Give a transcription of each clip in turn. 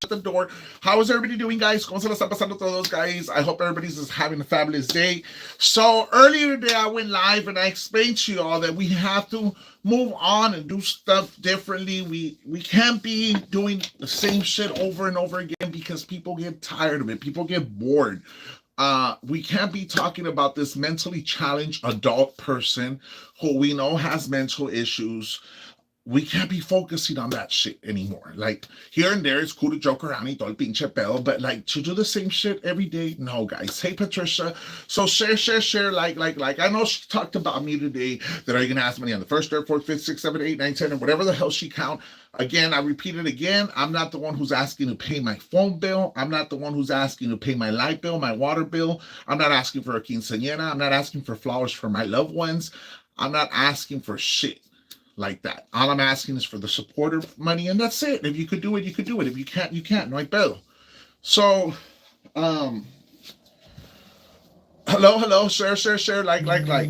shut the door. How is everybody doing, guys? ¿Cómo se la está pasando todos, guys? I hope everybody's just having a fabulous day. So earlier today, I went live and I explained to you all that we have to move on and do stuff differently. We can't be doing the same shit over and over again because people get tired of it. People get bored. We can't be talking about this mentally challenged adult person who we know has mental issues. We can't be focusing on that shit anymore. Like here and there, it's cool to joke around y todo el pinche pedo, but like to do the same shit every day, no, guys. Hey, Patricia. So share, like. I know she talked about me today. That are you gonna ask money on the first, third, fourth, fifth, sixth, seventh, eighth, ninth, 10, and whatever the hell she count. Again, I repeat it again. I'm not the one who's asking to pay my phone bill. I'm not the one who's asking to pay my light bill, my water bill. I'm not asking for a quinceañera. I'm not asking for flowers for my loved ones. I'm not asking for shit like that. All I'm asking is for the supporter money, and that's it. If you could do it, you could do it. If you can't, you can't. No hay pedo. So, um, hello, share, like. Hi,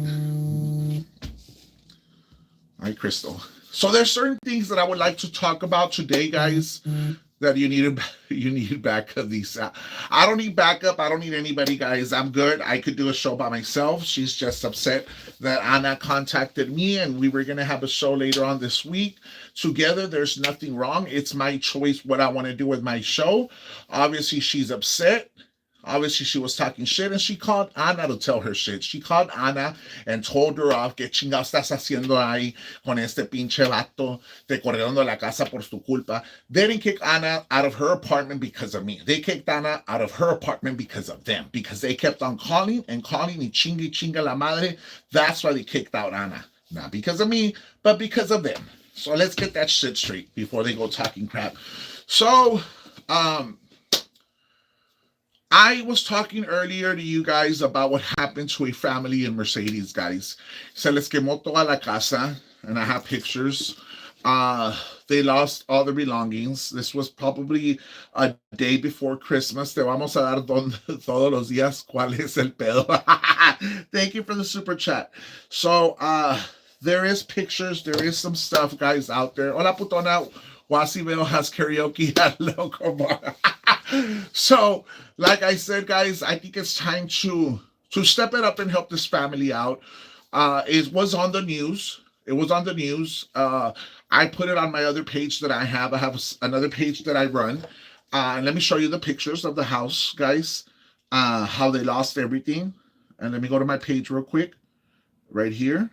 Crystal. So there's certain things that I would like to talk about today, guys. That you need backup. These I don't need backup. I don't need anybody, guys. I'm good. I could do a show by myself. She's just upset that Anna contacted me, and we were gonna have a show later on this week together. There's nothing wrong. It's my choice what I want to do with my show. Obviously, she's upset. Obviously, she was talking shit, and she called Ana to tell her shit. She called Ana and told her off, ¿qué chingado estás haciendo ahí con este pinche vato? Te corrieron de la casa por tu culpa. They didn't kick Ana out of her apartment because of me. They kicked Ana out of her apartment because of them. Because they kept on calling and calling y chinga la madre. That's why they kicked out Ana. Not because of me, but because of them. So let's get that shit straight before they go talking crap. So, I was talking earlier to you guys about what happened to a family in Mercedes, guys. Se les quemó toda la casa, and I have pictures. They lost all their belongings. This was probably a day before Christmas. Te vamos a dar todos los días cuál es el pedo. Thank you for the super chat. So, there is pictures. There is some stuff, guys, out there. Hola, putona. Wasimeo has karaoke at Loco Bar. So, like I said, guys, I think it's time to step it up and help this family out. It was on the news. It was on the news. I put it on my other page that I have. I have another page that I run. And let me show you the pictures of the house, guys. How they lost everything. And let me go to my page real quick. Right here.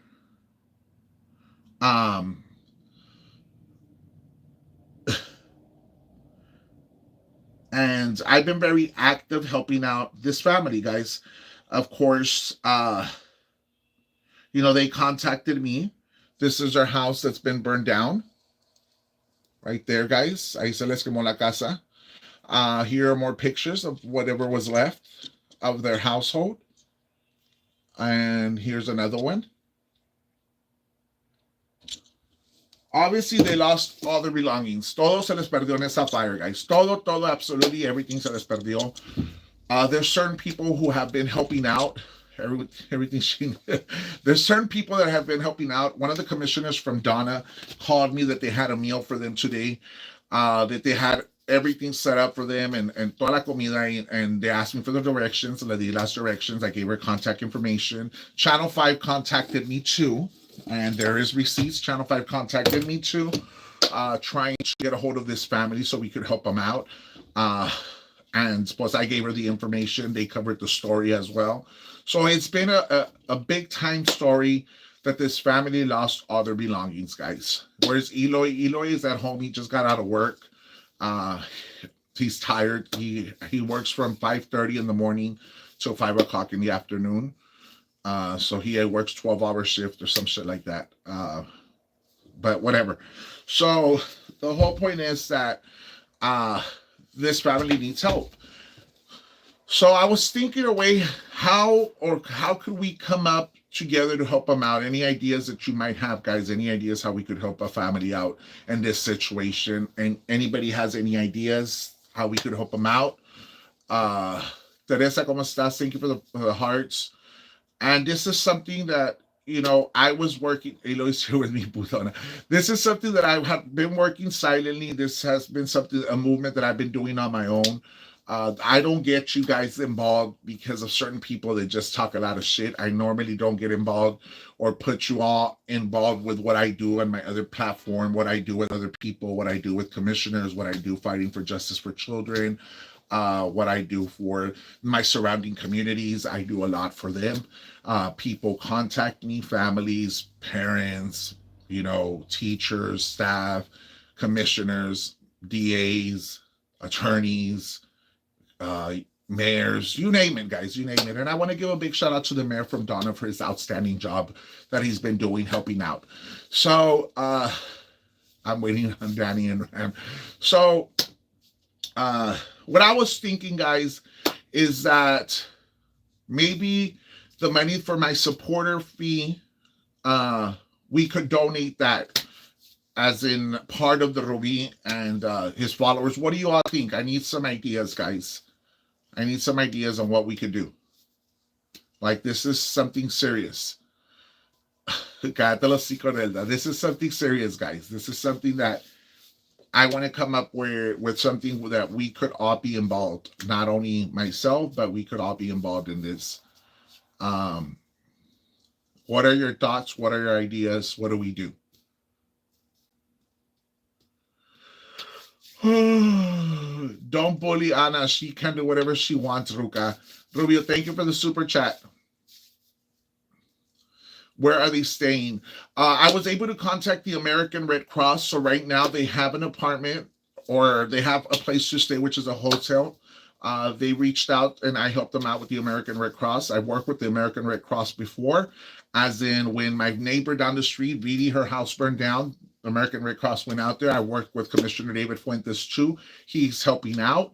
And I've been very active helping out this family, guys. Of course, they contacted me. This is our house that's been burned down. Right there, guys. Ahí se les quemó la casa. Here are more pictures of whatever was left of their household. And here's another one. Obviously, they lost all their belongings. Todo se les perdió en esa fire, guys. Todo, absolutely everything se les perdió. There's certain people who have been helping out. Everything. There's certain people that have been helping out. One of the commissioners from Donna called me that they had a meal for them today. That they had everything set up for them and toda la comida, and they asked me for the directions. Le di las directions. I gave her contact information. Channel 5 contacted me too. And there is receipts. Channel 5 contacted me too, trying to get a hold of this family so we could help them out. And plus, I gave her the information. They covered the story as well. So it's been a big time story that this family lost all their belongings, guys. Where's Eloy? Eloy is at home. He just got out of work. He's tired. He works from 5:30 in the morning till 5 o'clock in the afternoon. So he works 12-hour shift or some shit like that. But whatever. So the whole point is that this family needs help. So I was thinking a way how could we come up together to help them out? Any ideas that you might have, guys? Any ideas how we could help a family out in this situation? And anybody has any ideas how we could help them out? Teresa, ¿cómo estás? Thank you for the hearts. And this is something that I was working. Eloy's here with me, Putona. This is something that I have been working silently. This has been a movement that I've been doing on my own. I don't get you guys involved because of certain people that just talk a lot of shit. I normally don't get involved or put you all involved with what I do on my other platform, what I do with other people, what I do with commissioners, what I do fighting for justice for children, what I do for my surrounding communities. I do a lot for them. People contact me, families, parents, teachers, staff, commissioners, DAs, attorneys, uh, mayors, you name it, guys, you name it. And I want to give a big shout out to the mayor from Donna for his outstanding job that he's been doing helping out. So I'm waiting on Danny and Ram. So what I was thinking, guys, is that maybe the money for my supporter fee, we could donate that as in part of the Rubi and his followers. What do you all think? I need some ideas, guys. I need some ideas on what we could do. Like, this is something serious. This is something serious, guys. This is something that I want to come up with something that we could all be involved. Not only myself, but we could all be involved in this. Um, what are your thoughts? What are your ideas? What do we do? Don't bully Anna. She can do whatever she wants, Ruka. Rubio, thank you for the super chat. Where are they staying? I was able to contact the American Red Cross. So right now they have an apartment or they have a place to stay, which is a hotel. They reached out and I helped them out with the American Red Cross. I've worked with the American Red Cross before, as in when my neighbor down the street, Vidi, her house burned down. The American Red Cross went out there. I worked with Commissioner David Fuentes too. He's helping out,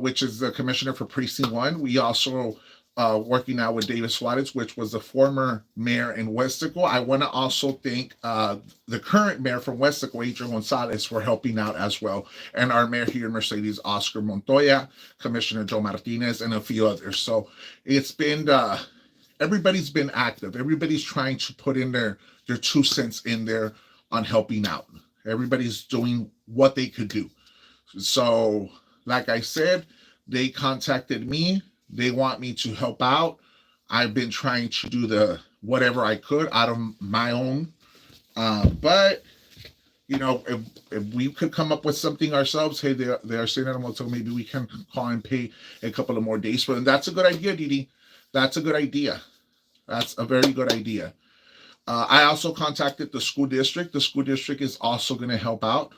which is the commissioner for Precinct 1. We also working now with David Suarez, which was the former mayor in Westico. I want to also thank the current mayor from Westico, Adrian Gonzalez, for helping out as well. And our mayor here in Mercedes, Oscar Montoya, Commissioner Joe Martinez, and a few others. So it's been, everybody's been active. Everybody's trying to put in their 2 cents in there on helping out. Everybody's doing what they could do. So, like I said, they contacted me. They want me to help out. I've been trying to do the whatever I could out of my own. But if we could come up with something ourselves, hey, they are saying that, so maybe we can call and pay a couple of more days for them. That's a good idea, Didi. That's a good idea. That's a very good idea. I also contacted the school district. The school district is also going to help out.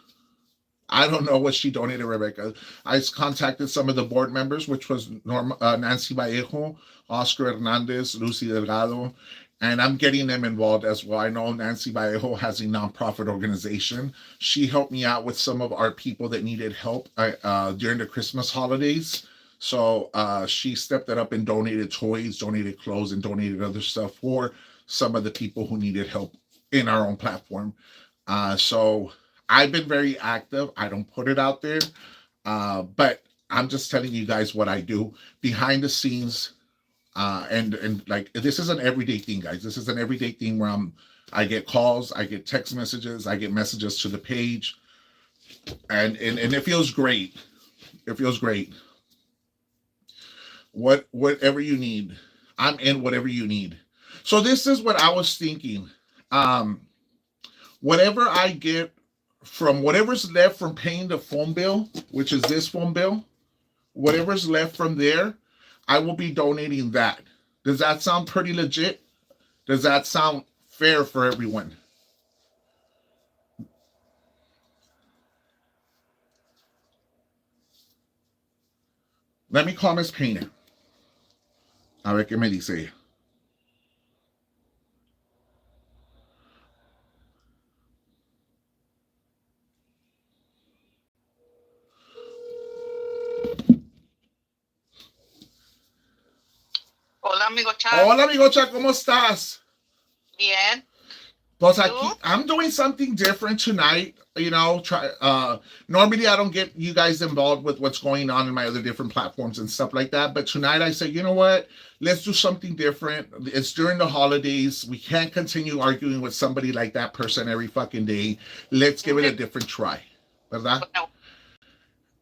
I don't know what she donated, Rebecca. I contacted some of the board members, which was Nancy Vallejo, Oscar Hernandez, Lucy Delgado, and I'm getting them involved as well. I know Nancy Vallejo has a nonprofit organization. She helped me out with some of our people that needed help during the Christmas holidays. So she stepped it up and donated toys, donated clothes, and donated other stuff for some of the people who needed help in our own platform. So I've been very active. I don't put it out there, but I'm just telling you guys what I do behind the scenes. And like, this is an everyday thing, guys. This is an everyday thing where I get calls, I get text messages, I get messages to the page, and it feels great. It feels great. Whatever you need, I'm in whatever you need. So this is what I was thinking. Whatever I get from whatever's left from paying the phone bill, which is this phone bill, whatever's left from there, I will be donating that. Does that sound pretty legit? Does that sound fair for everyone? Let me call Miss Painter. A ver qué me dice ella. Hola, amigo Chad. Hola, amigocha, ¿cómo estás? Bien. Plus, You? I'm doing something different tonight. Try. Normally, I don't get you guys involved with what's going on in my other different platforms and stuff like that. But tonight, I say, you know what? Let's do something different. It's during the holidays. We can't continue arguing with somebody like that person every fucking day. Let's give it a different try, ¿verdad? Bueno,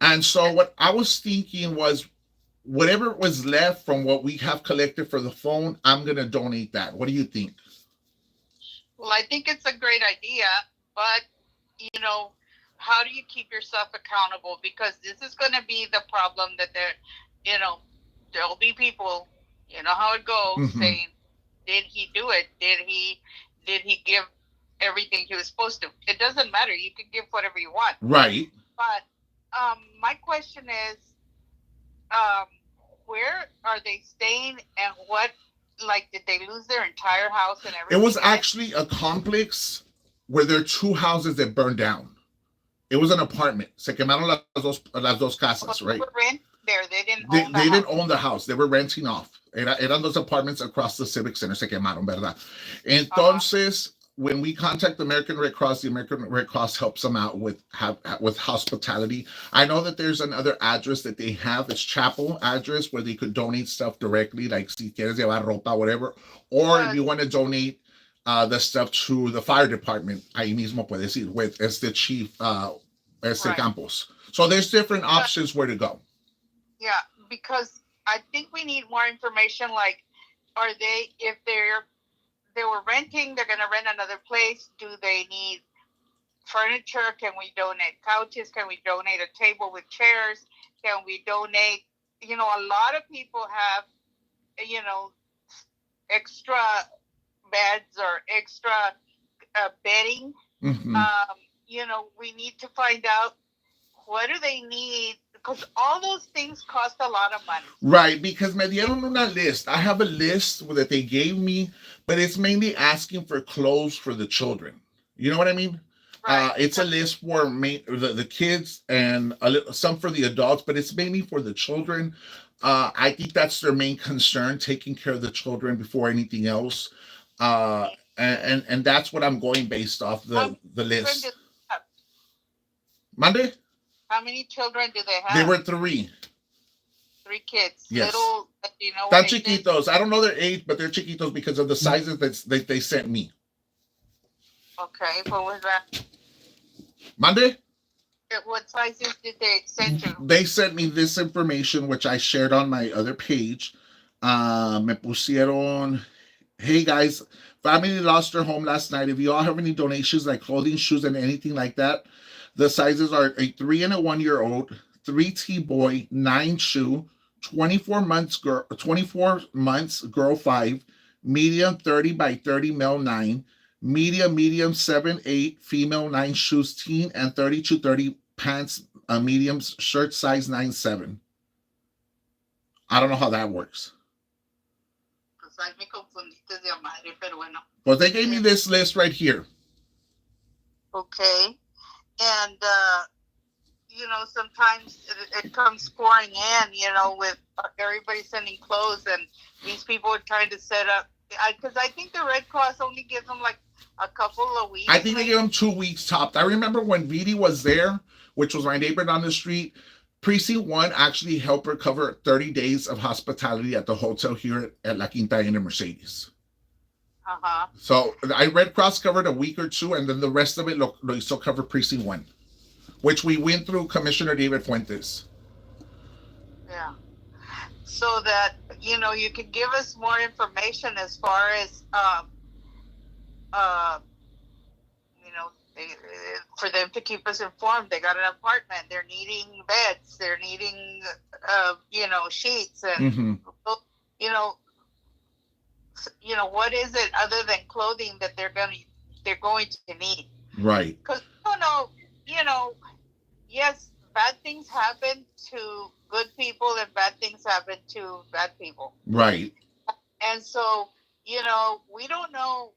And so, what I was thinking was, whatever was left from what we have collected for the phone, I'm gonna donate that. What do you think? well, I think it's a great idea, but you know, how do you keep yourself accountable? Because this is going to be the problem that you know, there'll be people, you know how it goes, Mm-hmm. saying, "Did he do it? Did he give everything he was supposed to?" It doesn't matter. You can give whatever you want, Right. but my question is, um, where are they staying, and what? Like, did they lose their entire house and It was everything in it? actually a complex where there are two houses that burned down. It was an apartment. Se quemaron las dos casas, Well, right? they were renting there. They didn't They, own the they didn't house. own the house. They were renting off. Eran dos apartments across the Civic Center. Se quemaron, ¿verdad? Uh huh. Entonces, when we contact the American Red Cross helps them out with hospitality. I know that there's another address that they have. It's Chapel address where they could donate stuff directly, like si quieres llevar ropa, whatever. Or if But you want to donate the stuff to the fire department, ahí mismo puedes ir with este chief, right. Campos. So there's different But options where to go. yeah, because I think we need more information. Like, are they if they were renting, they're gonna rent another place. Do they need furniture? Can we donate couches? Can we donate a table with chairs? Can we donate? You know, a lot of people have you know extra beds or extra bedding. Mm-hmm. You know, we need to find out what do they need because all those things cost a lot of money. Right, because me dieron una list. I have a list that they gave me, but it's mainly asking for clothes for the children. You know what I mean? Right, It's a because list for the kids and some for the adults, but it's mainly for the children. I think that's their main concern, taking care of the children before anything else. And that's what I'm going based off how the many children do list. they have? Monday, How many children do they they have? were three. Three kids. Yes. Little. Do you know what Tan ages? chiquitos. I don't know their age, but they're chiquitos because of the sizes that they sent me. Okay, what was that? Monday, What sizes did they send you? they sent me this information, which I shared on my other page. Me pusieron, hey guys, family lost their home last night. If you all have any donations like clothing, shoes, and anything like that, the sizes are a 3 and a 1 year old, 3T boy, 9 shoe, 24 months girl, 24 months girl 5, medium 30 by 30 male 9, medium 7 8 female 9 shoes teen, and 30 to 30 pants medium shirt size 9 7. I don't know how that works. Pues ahí me confundiste de a madre, pero bueno. But they gave me Eh, this list right here. okay, and you know, sometimes it comes pouring in, you know, with everybody sending clothes, and these people are trying to set up. Because I think the Red Cross only gives them like a couple of I weeks, think they gave maybe. him 2 weeks topped. I remember when Vidi was there, which was my neighbor down the street. Precinct 1 actually helped her cover 30 days of hospitality at the hotel here at La Quinta in Mercedes. Uh huh. So I Red Cross covered a week or two, and then the rest of it lo hizo cover Precinct 1, which we went through Commissioner David Fuentes. Yeah. So that you know, you can give us more information as far as uh, you know, for them to keep us informed. They got an apartment. They're needing beds. They're needing, you know, sheets and, Mm-hmm. you know, what is it other than clothing that they're going to need? Right. Because I don't know, you know, yes, bad things happen to good people and bad things happen to bad people, Right. and so you know, we don't know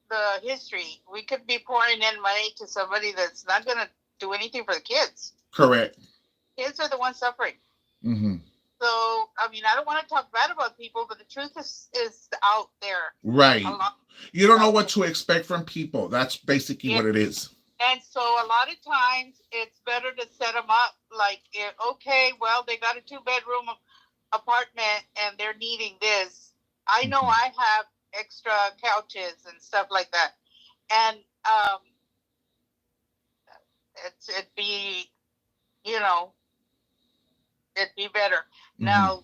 the history. We could be pouring in money to somebody that's not going to do anything for the kids. Correct. Kids are the ones suffering. Mm-hmm. So, I mean, I don't want to talk bad about people, but the truth is out there. A Right. lot You don't know out what there. to expect from people. That's basically Yeah. what it is. And so a lot of times it's better to set them up like, okay, well, they got a 2 bedroom apartment and they're needing this. I know Mhm. I have extra couches and stuff like that. And um, it'd be, you know, it'd be better. Mhm. Now,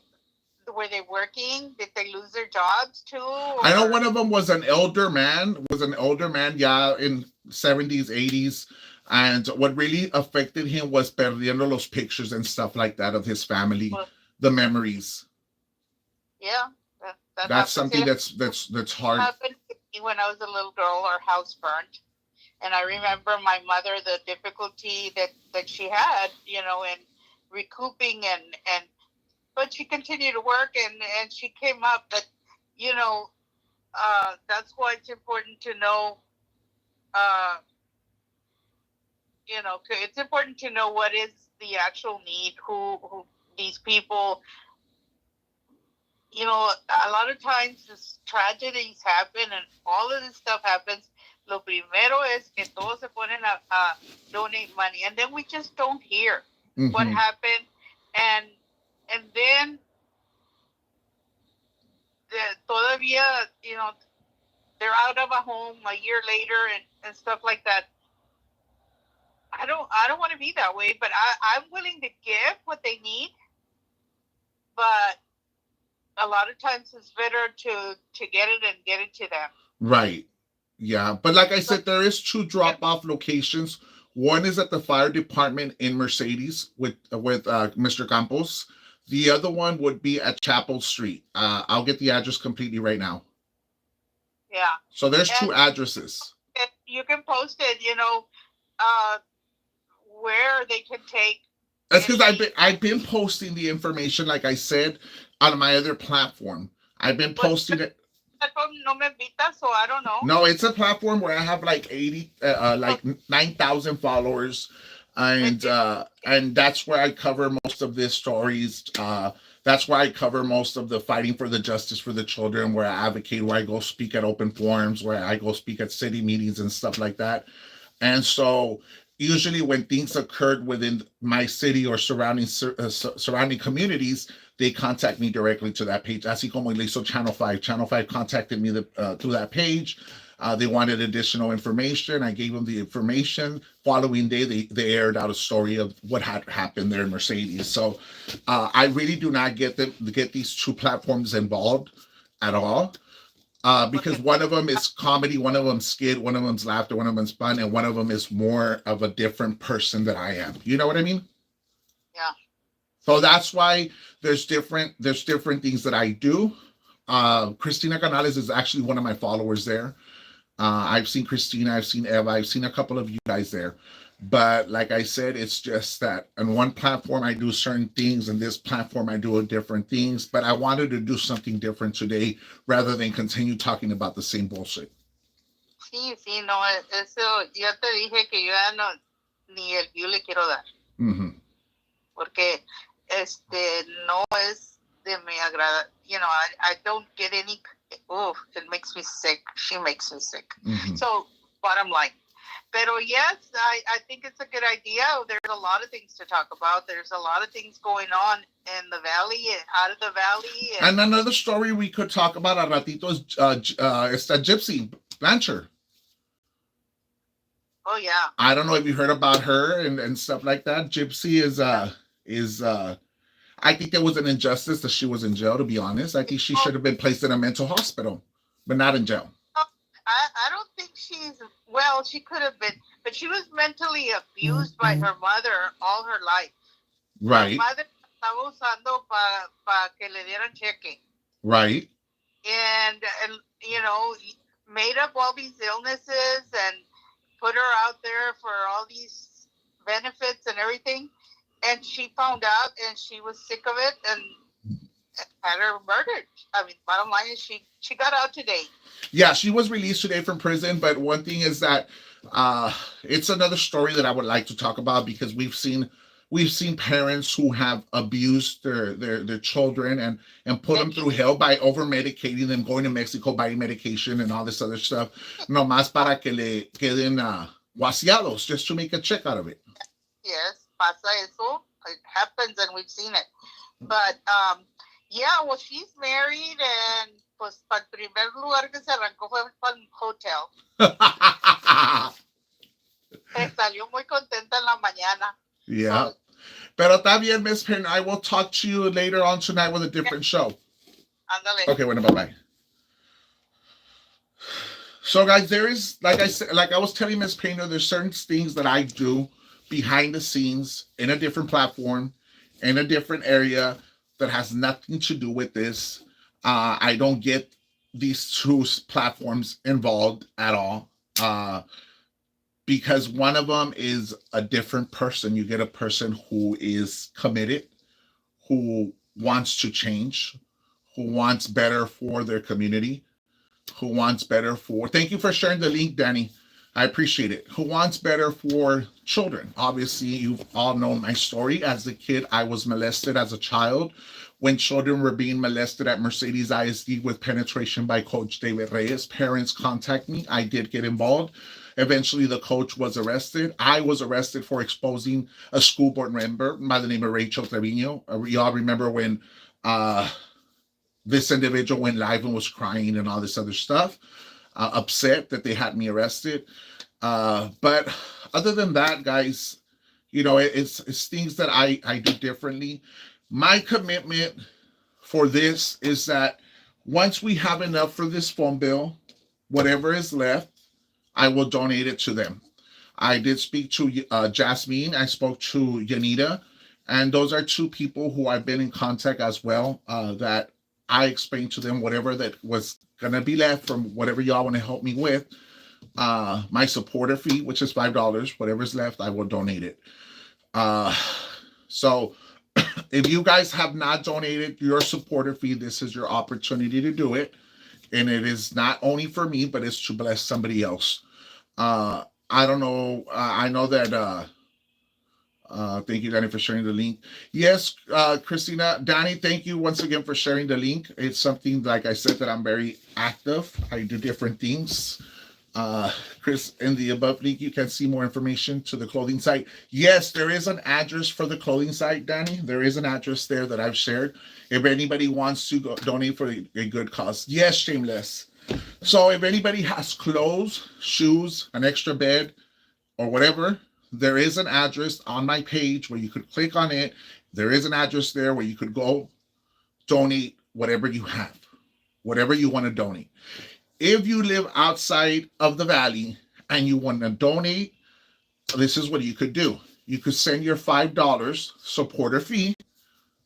were they working? Did they lose their jobs too? I know Or one of them was an elder man. Was an older man, yeah, in 70s, 80s. And what really affected him was perdiendo los pictures and stuff like that of his family, well, the memories. yeah, that That's happens. something It that's hard. happened to me when I was a little girl. Our house burnt, and I remember my mother, the difficulty that she had, in recouping and but she continued to work and she came up. But you know, that's why it's important to know. Uh, it's important to know what is the actual need. Who these people. A lot of times this tragedies happen and all of this stuff happens. Lo primero es que todos se ponen a donate money, and then we just don't hear what Hmm. happened, and then todavía, they're out of a home a year later and stuff like that. I don't want to be that way, but I'm willing to give what they need, but a lot of times it's better to get it and get it to them. Right. Yeah. But like I So said, there is two yeah, drop off locations. One is at the fire department in Mercedes with Mr. Campos. The other one would be at Chapel Street. I'll get the address completely right now. yeah, So there's and two addresses. you can post it, uh, where they can take That's because I've any. been I've been posting the information, like I said, on my other platform. I've been Pues posting it. no me invitas, so I don't know. No, it's a platform where I have like 80, So like 9,000 followers, it, it, and that's where I cover most of these stories. That's where I cover most of the fighting for the justice for the children, where I advocate, where I go speak at open forums, where I go speak at city meetings and stuff like that. And so usually when things occurred within my city or surrounding communities, they contact me directly to that page. Así como le hizo Channel 5. Channel 5 contacted me through that page. They wanted additional information. I gave them the information. Following day, they aired out a story of what had happened there in Mercedes. So I really do not get these two platforms involved at all, porque because one of them is comedy, one of them's skit, one of them's laughter, one of them's fun, and one of them is more of a different person that I am. You know what I mean? yeah, So that's why there's different things that I do. Christina Canales is actually one of my followers there. I've seen Christina, I've seen Eva, I've seen a couple of you guys there. But like I said, it's just that on one platform I do certain things, and this platform I do different things. But I wanted to do something different today rather than continue talking about the same bullshit. sí, sí, no, eso ya te dije que yo ya no ni el view le quiero dar, Mm-hmm. porque no es de mi agrada. I don't get any. Oh, it makes me sick. She makes me sick. Mm-hmm. So, bottom line. Pero yes, I think it's a good idea. There's a lot of things to talk about. There's a lot of things going on in the valley and out of the valley. And another story we could talk about a ratito is that Gypsy Blanchard. Oh yeah. I don't know if you heard about her and stuff like that. Gypsy is I think there was an injustice that she was in jail, to be honest. I think she Oh, should have been placed in a mental hospital, but not in jail. I don't think well, she could have been, but she was mentally abused by her mother all her life. Her Right, mother estaba usando que le dieran cheque. right. And made up all these illnesses and put her out there for all these benefits and everything. And she found out and she was sick of it and had her murdered. I mean, bottom line is she got out today. Yeah, she was released today from prison, but one thing is that it's another story that I would like to talk about because we've seen We've seen parents who have abused their children and put them through hell by over medicating them, going to Mexico, buying medication and all this other stuff, no más para que le queden guaciados, just to make a check out of it. Yes, pasa eso. It happens, and we've seen it. But yeah, well, she's married, and pues para el primer lugar que se arrancó fue para el hotel. Salió muy contenta en la mañana. Yeah. So, pero está bien, Miss Penn. I will talk to you later on tonight with a different show. Ándale. Okay, bueno, bye-bye. So, guys, there is, like I said, like I was telling Miss Painter, there's certain things that I do behind the scenes in a different platform, in a different area that has nothing to do with this. I don't get these two platforms involved at all. Because one of them is a different person. You get a person who is committed, who wants to change, who wants better for their community, who wants better for, thank you for sharing the link, Danny. I appreciate it. Who wants better for children. Obviously, you've all known my story. As a kid, I was molested as a child. When children were being molested at Mercedes ISD with penetration by Coach David Reyes, parents contact me. I did get involved. Eventually, the coach was arrested. I was arrested for exposing a school board member by the name of Rachel Trevino. Y'all remember when this individual went live and was crying and all this other stuff, upset that they had me arrested. But other than that, guys, you know, it's things that I do differently. My commitment for this is that once we have enough for this phone bill, whatever is left, I will donate it to them. I did speak to Jasmine. I spoke to Yanita. And those are two people who I've been in contact as well, that I explained to them whatever that was going to be left from whatever y'all want to help me with. My supporter fee, which is $5, whatever's left, I will donate it. So if you guys have not donated your supporter fee, this is your opportunity to do it. And it is not only for me, but it's to bless somebody else. I don't know. I know that. Thank you, Danny, for sharing the link. Yes, Christina, Danny, thank you once again for sharing the link. It's something, like I said, that I'm very active. I do different things. Chris, in the above link, you can see more information to the clothing site. Yes, there is an address for the clothing site, Danny. There is an address there that I've shared. If anybody wants to donate for a good cause. Yes, shameless. So if anybody has clothes, shoes, an extra bed, or whatever, there is an address on my page where you could click on it. There is an address there where you could go donate whatever you have, whatever you want to donate. If you live outside of the valley and you want to donate, this is what you could do. You could send your $5 supporter fee.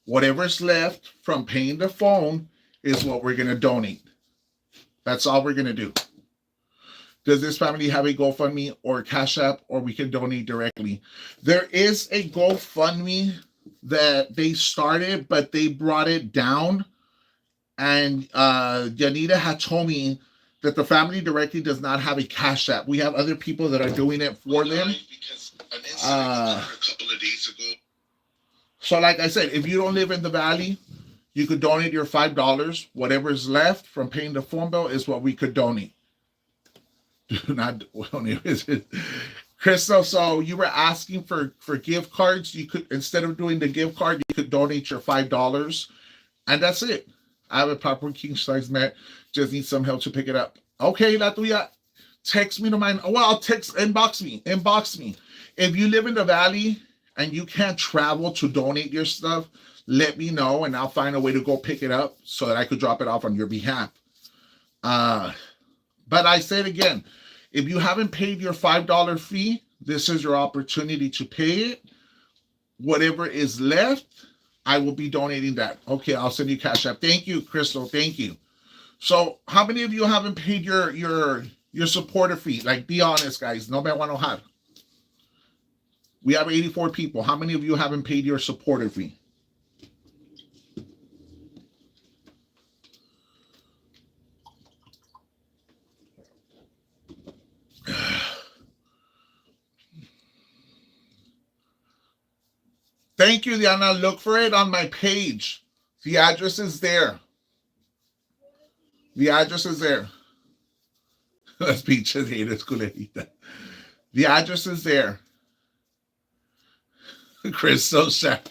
Whatever's left from paying the phone is what we're going to donate. That's all we're going to do. Does this family have a GoFundMe or Cash App, or we can donate directly? There is a GoFundMe that they started, but they brought it down. And Yanita had told me that the family directly does not have a Cash App. We have other people that are doing it for them. A couple of days ago. So like I said, if you don't live in the valley, you could donate your $5. Whatever is left from paying the phone bill is what we could donate. Do not donate. Crystal, so you were asking for gift cards. You could, instead of doing the gift card, you could donate your $5. And that's it. I have a proper king size mat. Just need some help to pick it up. Okay, La Tuya, text me to mine. Well, I'll inbox me. If you live in the valley and you can't travel to donate your stuff, let me know and I'll find a way to go pick it up so that I could drop it off on your behalf. But I say it again, if you haven't paid your $5 fee, this is your opportunity to pay it. Whatever is left, I will be donating that. Okay, I'll send you Cash App. Thank you, Crystal. Thank you. So how many of you haven't paid your supporter fee? Like, be honest, guys. No me van a enojar. We have 84 people. How many of you haven't paid your supporter fee? Thank you, Diana. Look for it on my page. The address is there. The address is there. Las pinches haters, culerita. The address is there. Chris, so sad.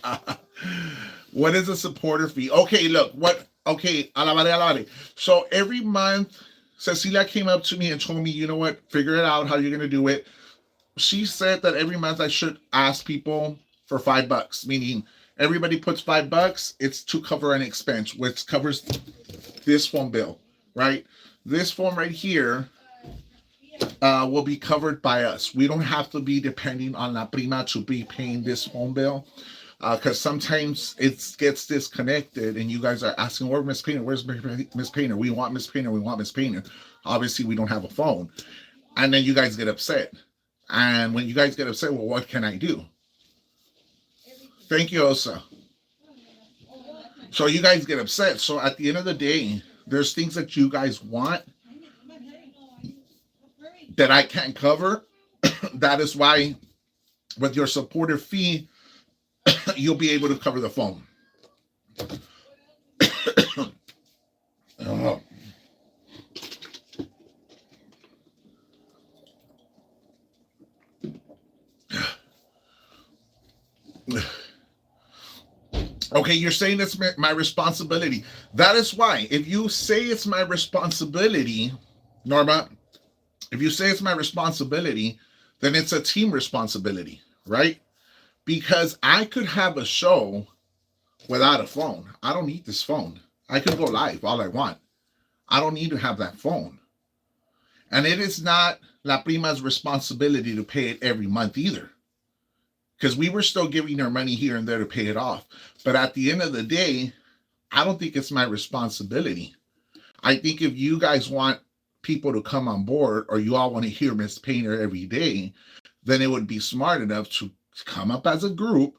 What is a supporter fee? Okay, look, what? Okay, alabare. So every month, Cecilia came up to me and told me, you know what? Figure it out how you're gonna do it. She said that every month I should ask people for $5, meaning everybody puts $5. It's to cover an expense, which covers this phone bill, right? This phone right here will be covered by us. We don't have to be depending on La Prima to be paying this phone bill because sometimes it gets disconnected and you guys are asking, where's Miss Painter? Where's Miss Painter? We want Miss Painter. We want Miss Painter. Obviously, we don't have a phone. And then you guys get upset. And when you guys get upset, well, what can I do? Thank you, Osa. So you guys get upset. So at the end of the day, there's things that you guys want that I can't cover. That is why with your supporter fee, you'll be able to cover the phone. Oh. Okay, you're saying it's my responsibility. That is why, if you say it's my responsibility, Norma, if you say it's my responsibility, then it's a team responsibility, right? Because I could have a show without a phone. I don't need this phone. I can go live all I want. I don't need to have that phone. And it is not La Prima's responsibility to pay it every month either. Because we were still giving her money here and there to pay it off. But at the end of the day, I don't think it's my responsibility. I think if you guys want people to come on board or you all want to hear Miss Painter every day, then it would be smart enough to come up as a group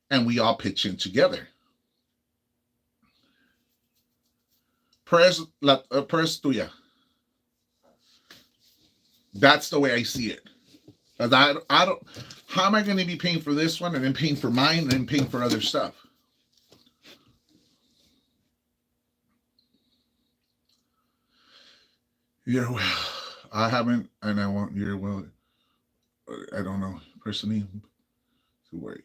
and we all pitch in together. Prayers tuya. That's the way I see it. I don't. How am I going to be paying for this one and then paying for mine and then paying for other stuff? You're well. I haven't, and I won't. You're well. I don't know personally. To work.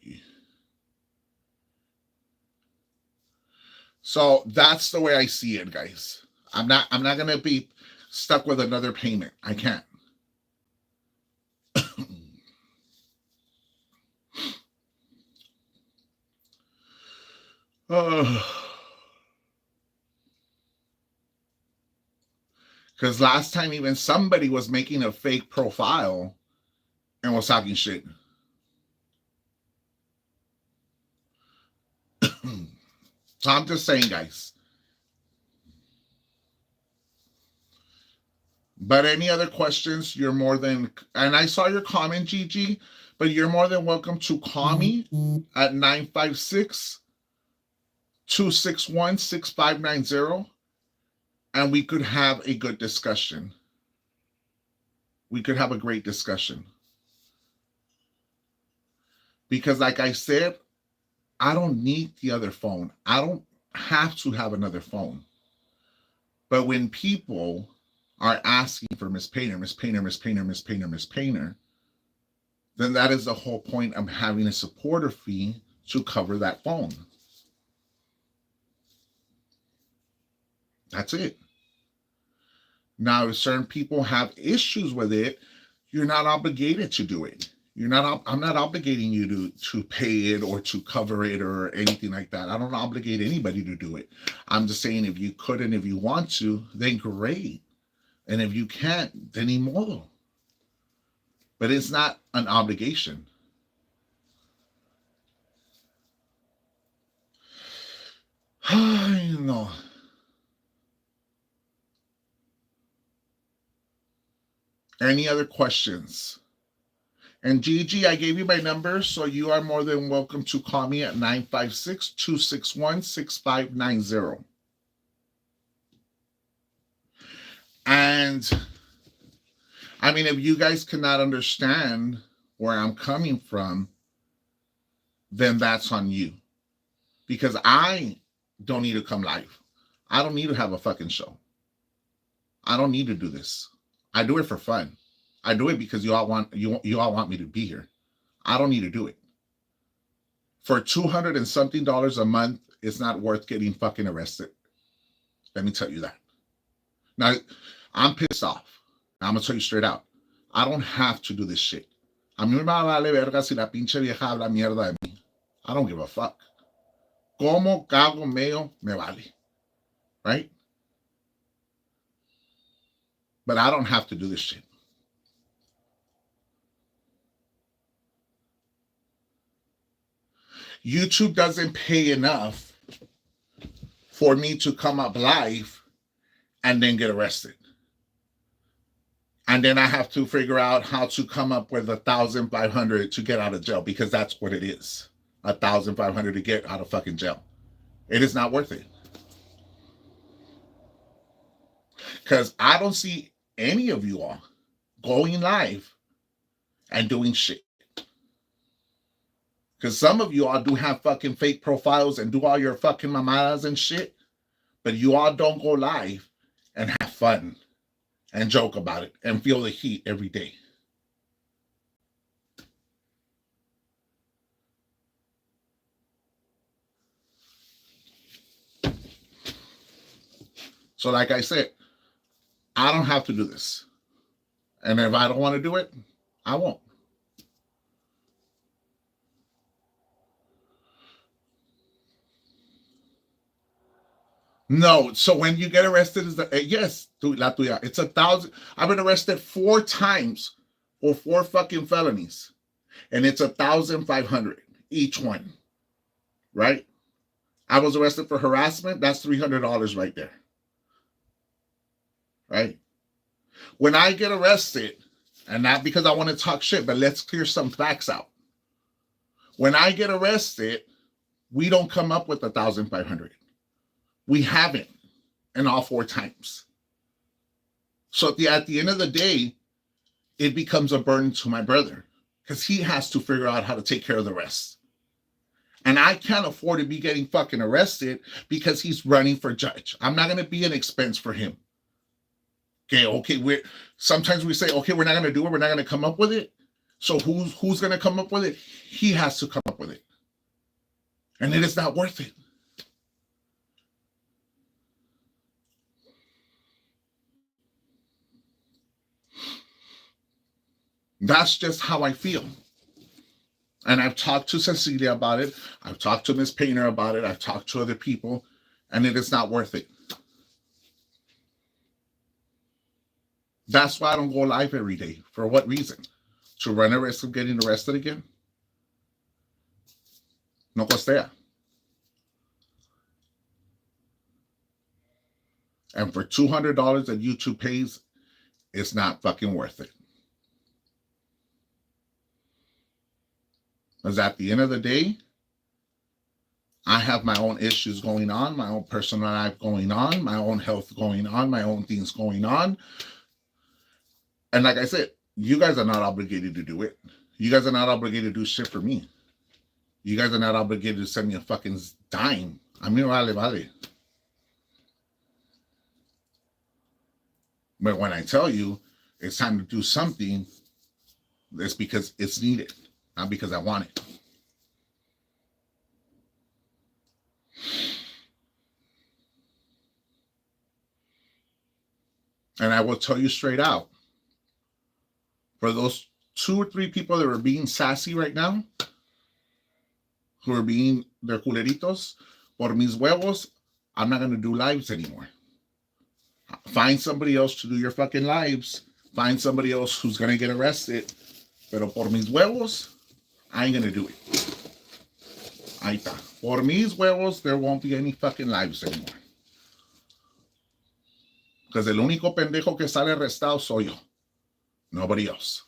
So that's the way I see it, guys. I'm not. I'm not going to be stuck with another payment. I can't. Because last time, even somebody was making a fake profile and was talking shit. So I'm just saying, guys. But any other questions, you're more than, and I saw your comment, Gigi, but you're more than welcome to call me at 956 261 6590 and we could have a good discussion. We could have a great discussion. Because, like I said, I don't need the other phone. I don't have to have another phone. But when people are asking for Miss Painter, Miss Painter, Miss Painter, Miss Painter, Miss Painter, then that is the whole point of having a supporter fee to cover that phone. That's it. Now, if certain people have issues with it, you're not obligated to do it. You're not. I'm not obligating you to pay it or to cover it or anything like that. I don't obligate anybody to do it. I'm just saying if you could and if you want to, then great. And if you can't, then ni modo. But it's not an obligation. I know. Any other questions? And Gigi, I gave you my number, so you are more than welcome to call me at 956 261 6590. And I mean, if you guys cannot understand where I'm coming from, then that's on you. Because I don't need to come live. I don't need to have a fucking show. I don't need to do this. I do it for fun. I do it because you all want me to be here. I don't need to do it. For 200 and something dollars a month, it's not worth getting fucking arrested. Let me tell you that. Now, I'm pissed off. I'm gonna tell you straight out. I don't have to do this shit. A mí me vale verga si la pinche vieja habla mierda de mí. I don't give a fuck. Como, cago, meo, me vale. Right? But I don't have to do this shit. YouTube doesn't pay enough for me to come up live and then get arrested. And then I have to figure out how to come up with 1,500 to get out of jail, because that's what it is. 1,500 to get out of fucking jail. It is not worth it. Because I don't see any of you all going live and doing shit. Because some of you all do have fucking fake profiles and do all your fucking mamadas and shit, but you all don't go live and have fun and joke about it and feel the heat every day. So like I said, I don't have to do this. And if I don't want to do it, I won't. No, so when you get arrested, is the yes, la tuya. It's 1,000. I've been arrested 4 times for 4 fucking felonies, and it's 1,500 each one. Right? I was arrested for harassment. That's $300 right there. Right? When I get arrested, and not because I want to talk shit, but let's clear some facts out. When I get arrested, we don't come up with 1,500. We haven't in all 4 times. So at the end of the day, it becomes a burden to my brother, because he has to figure out how to take care of the rest. And I can't afford to be getting fucking arrested because he's running for judge. I'm not going to be an expense for him. Okay, sometimes we say, okay, we're not going to do it. We're not going to come up with it. So who's going to come up with it? He has to come up with it. And it is not worth it. That's just how I feel. And I've talked to Cecilia about it. I've talked to Miss Painter about it. I've talked to other people, and it is not worth it. That's why I don't go live every day. For what reason? To run a risk of getting arrested again? No costea. And for $200 that YouTube pays, it's not fucking worth it. Because at the end of the day, I have my own issues going on, my own personal life going on, my own health going on, my own things going on. And like I said, you guys are not obligated to do it. You guys are not obligated to do shit for me. You guys are not obligated to send me a fucking dime. A mí vale. But when I tell you it's time to do something, it's because it's needed, not because I want it. And I will tell you straight out, for those 2 or 3 people that are being sassy right now, who are being their culeritos, por mis huevos, I'm not going to do lives anymore. Find somebody else to do your fucking lives. Find somebody else who's going to get arrested. Pero por mis huevos, I ain't going to do it. Ahí está. Por mis huevos, there won't be any fucking lives anymore. Because el único pendejo que sale arrestado soy yo. Nobody else.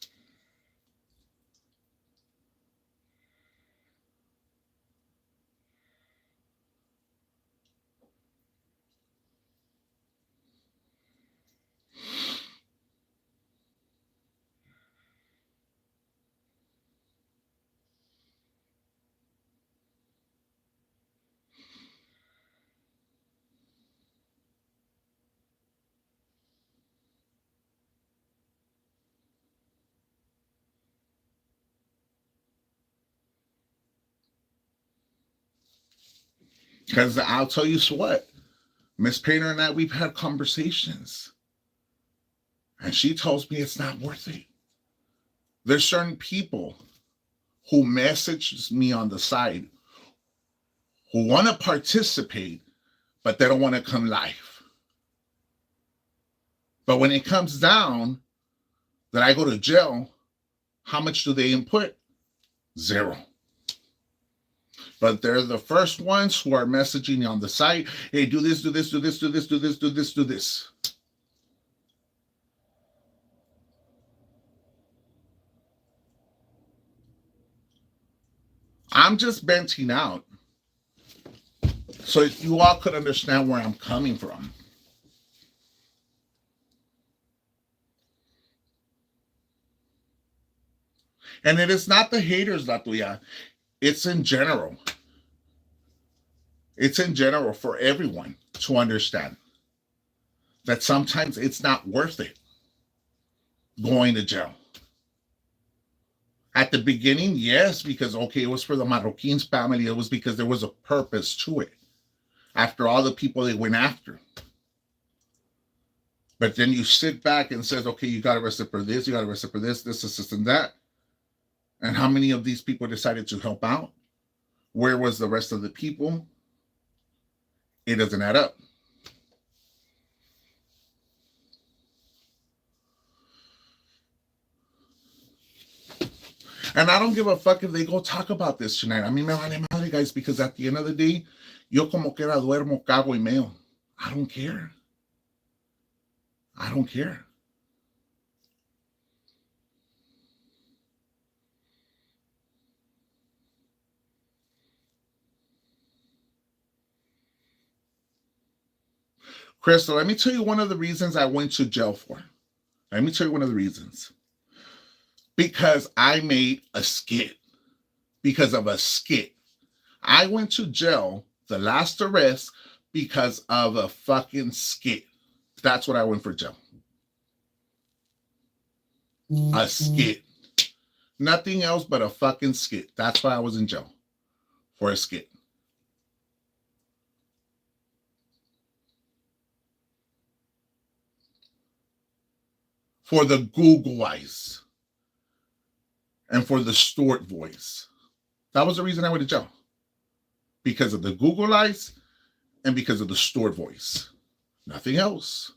Because I'll tell you what, Miss Painter and I, we've had conversations. And she tells me it's not worth it. There's certain people who message me on the side who want to participate, but they don't want to come live. But when it comes down that I go to jail, how much do they input? Zero. But they're the first ones who are messaging on the site, hey, do this, do this, do this, do this, do this, do this, do this. I'm just venting out so you all could understand where I'm coming from. And it is not the haters, La Tuya. It's in general. It's in general for everyone to understand that sometimes it's not worth it going to jail. At the beginning, yes, because, okay, it was for the Marroquin's family. It was because there was a purpose to it. After all the people they went after. But then you sit back and says, okay, you got arrested for this, you got arrested for this, and that. And how many of these people decided to help out? Where was the rest of the people? It doesn't add up. And I don't give a fuck if they go talk about this tonight. A mí me vale madre, guys, because at the end of the day, yo como quiera duermo, cago y meo. I don't care. I don't care. Crystal, let me tell you one of the reasons I went to jail for. Let me tell you one of the reasons. Because I made a skit. Because of a skit. I went to jail, the last arrest, because of a fucking skit. That's what I went for jail. A skit. Nothing else but a fucking skit. That's why I was in jail. For a skit. For the Google eyes. And for the Stuart voice. That was the reason I went to jail. Because of the Google eyes and because of the Stuart voice. Nothing else.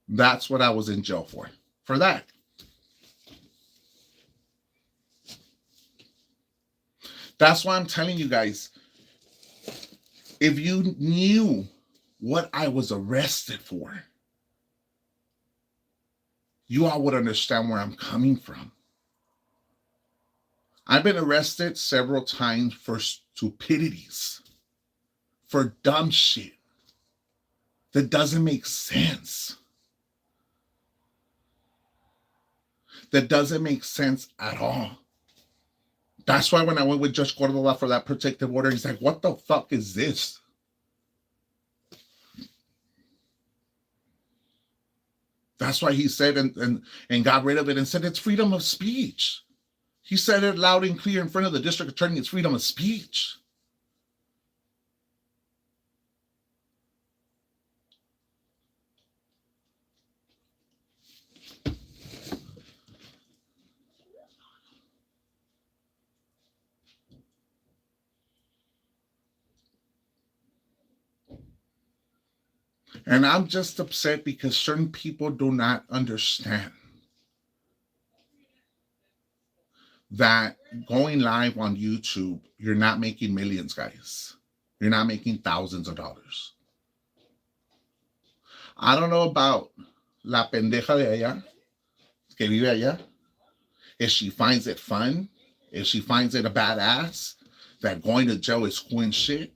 That's what I was in jail for. For that. That's why I'm telling you guys, if you knew what I was arrested for, you all would understand where I'm coming from. I've been arrested several times for stupidities, for dumb shit that doesn't make sense. That doesn't make sense at all. That's why when I went with Judge Cordova for that protective order, he's like, what the fuck is this? That's why he said and got rid of it and said it's freedom of speech. He said it loud and clear in front of the district attorney, it's freedom of speech. And I'm just upset because certain people do not understand that going live on YouTube, you're not making millions, guys. You're not making thousands of dollars. I don't know about la pendeja de allá, que vive allá, if she finds it fun, if she finds it a badass, that going to jail is cool and shit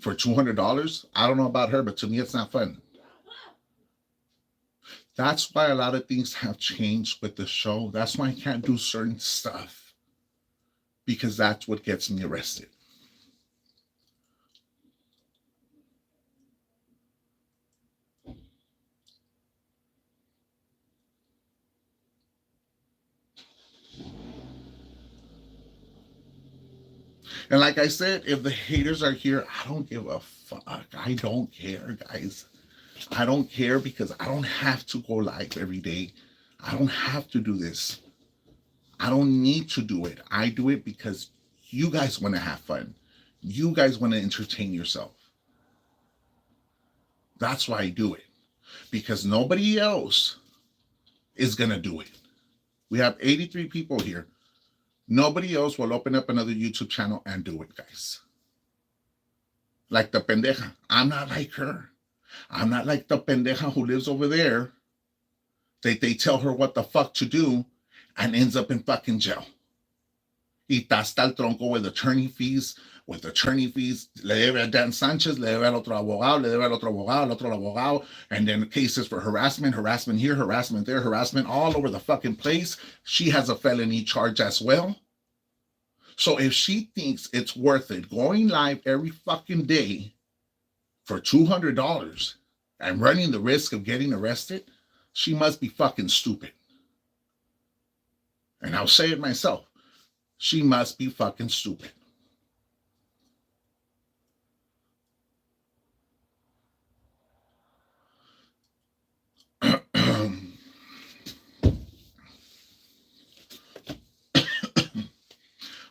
for $200. I don't know about her, but to me, it's not fun. That's why a lot of things have changed with the show. That's why I can't do certain stuff, because that's what gets me arrested. And like I said, if the haters are here, I don't give a fuck. I don't care, guys. I don't care, because I don't have to go live every day. I don't have to do this. I don't need to do it. I do it because you guys want to have fun. You guys want to entertain yourself. That's why I do it. Because nobody else is going to do it. We have 83 people here. Nobody else will open up another YouTube channel and do it, guys. Like the pendeja. I'm not like her. I'm not like the pendeja who lives over there. They tell her what the fuck to do and ends up in fucking jail. Y está hasta el tronco with attorney fees. With attorney fees, le debe a Dan Sanchez, le debe al otro abogado, le debe al otro abogado, al otro abogado, and then cases for harassment, harassment here, harassment there, harassment all over the fucking place. She has a felony charge as well. So if she thinks it's worth it going live every fucking day for $200 and running the risk of getting arrested, she must be fucking stupid. And I'll say it myself. She must be fucking stupid.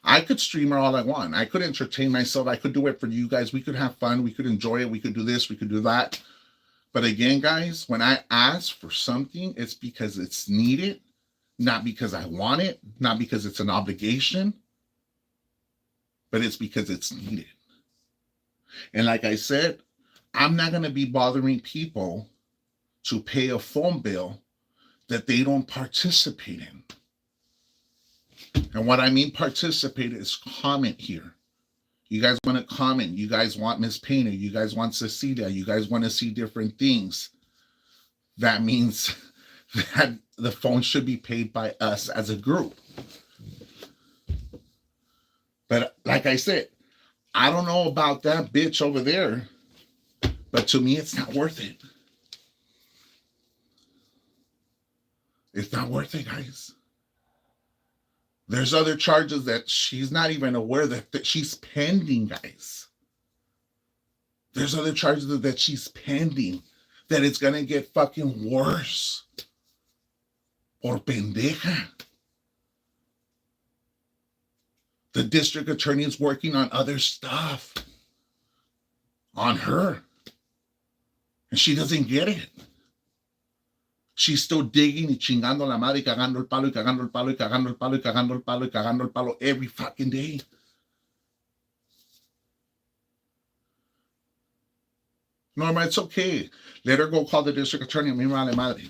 I could stream her all I want. I could entertain myself. I could do it for you guys. We could have fun. We could enjoy it. We could do this. We could do that. But again, guys, when I ask for something, it's because it's needed, not because I want it, not because it's an obligation, but it's because it's needed. And like I said, I'm not going to be bothering people to pay a phone bill that they don't participate in. And what I mean participate is comment here. You guys want to comment. You guys want Miss Painter. You guys want Cecilia. You guys want to see different things. That means that the phone should be paid by us as a group. But like I said, I don't know about that bitch over there, but to me, it's not worth it. It's not worth it, guys. There's other charges that she's not even aware that she's pending, guys. There's other charges that she's pending that it's going to get fucking worse. Por pendeja. The district attorney is working on other stuff on her. And she doesn't get it. She's still digging y chingando la madre y cagando el palo y cagando el palo y cagando el palo y cagando el palo y cagando el palo every fucking day. Norma, it's okay. Let her go call the district attorney. A mí me vale madre.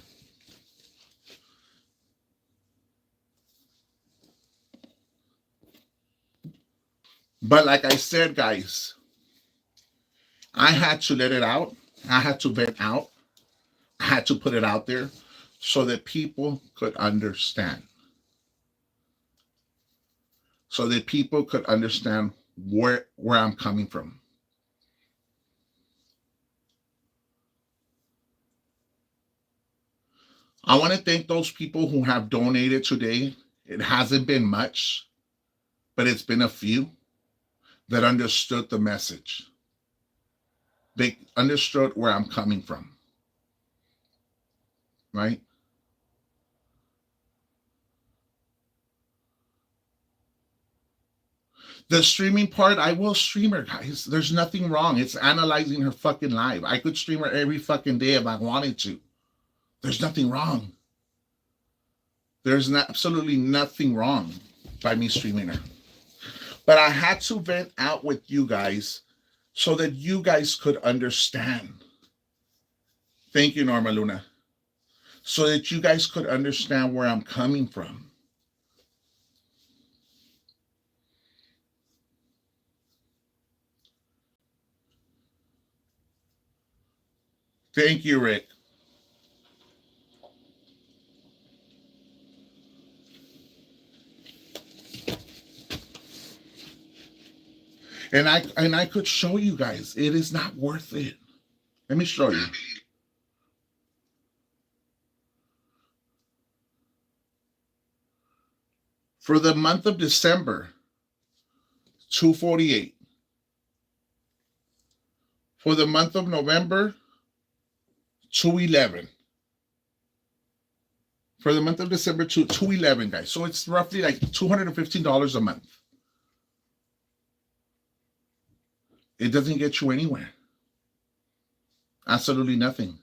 But like I said, guys, I had to let it out. I had to vent out. I had to put it out there so that people could understand. So that people could understand where I'm coming from. I want to thank those people who have donated today. It hasn't been much, but it's been a few that understood the message. They understood where I'm coming from. Right? The streaming part, I will stream her, guys. There's nothing wrong. It's analyzing her fucking live. I could stream her every fucking day if I wanted to. There's nothing wrong. There's absolutely nothing wrong by me streaming her. But I had to vent out with you guys so that you guys could understand. Thank you, Norma Luna. So that you guys could understand where I'm coming from. Thank you, Rick. And I could show you guys. It is not worth it. Let me show you. For the month of December, 248. For the month of November, 211. For the month of December, 211, guys. So it's roughly like $215 a month. It doesn't get you anywhere. Absolutely nothing.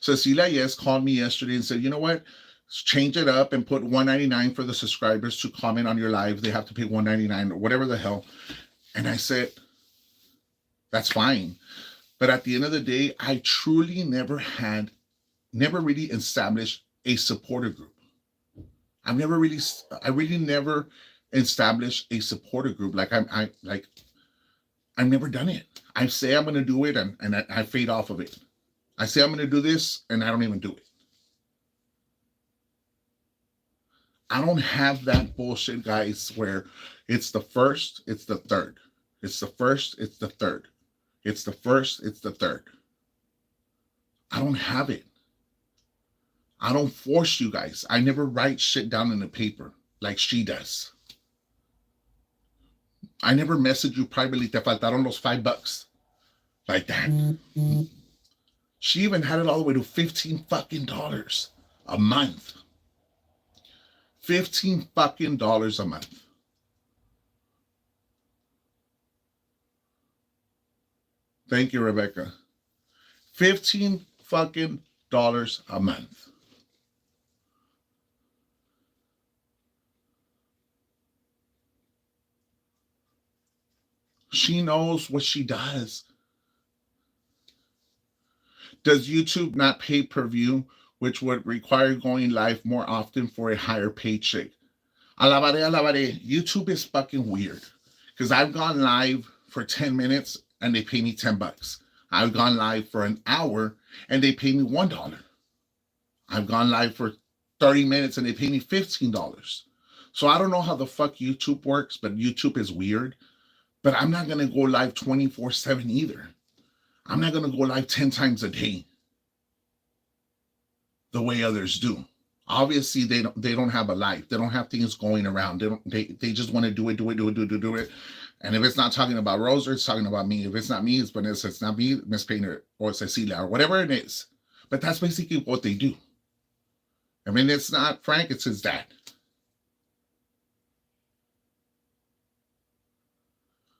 Cecilia, yes, called me yesterday and said, you know what? Change it up and put $199 for the subscribers to comment on your live. They have to pay $199 or whatever the hell. And I said, that's fine. But at the end of the day, I truly never really established a supporter group. I really never established a supporter group. Like I've never done it. I say I'm going to do it and I fade off of it. I say I'm going to do this and I don't even do it. I don't have that bullshit, guys, where it's the first, it's the third. It's the first, it's the third. It's the first, it's the third. I don't have it. I don't force you guys. I never write shit down in the paper like she does. I never message you privately, te faltaron los $5. Like that. Mm-hmm. She even had it all the way to $15 fucking a month. $15 fucking a month. Thank you, Rebecca. $15 fucking a month. She knows what she does. Does YouTube not pay per view, which would require going live more often for a higher paycheck? Alabaré. YouTube is fucking weird. Because I've gone live for 10 minutes and they pay me $10. I've gone live for an hour and they pay me $1. I've gone live for 30 minutes and they pay me $15. So I don't know how the fuck YouTube works, but YouTube is weird. But I'm not going to go live 24/7 either. I'm not going to go live 10 times a day the way others do. Obviously, they don't have a life. They don't have things going around. They just want to do it. And if it's not talking about Rosa, it's talking about me. If it's not me, it's Vanessa. It's not me, Miss Painter or Cecilia or whatever it is. But that's basically what they do. I mean, it's not Frank, it's his dad.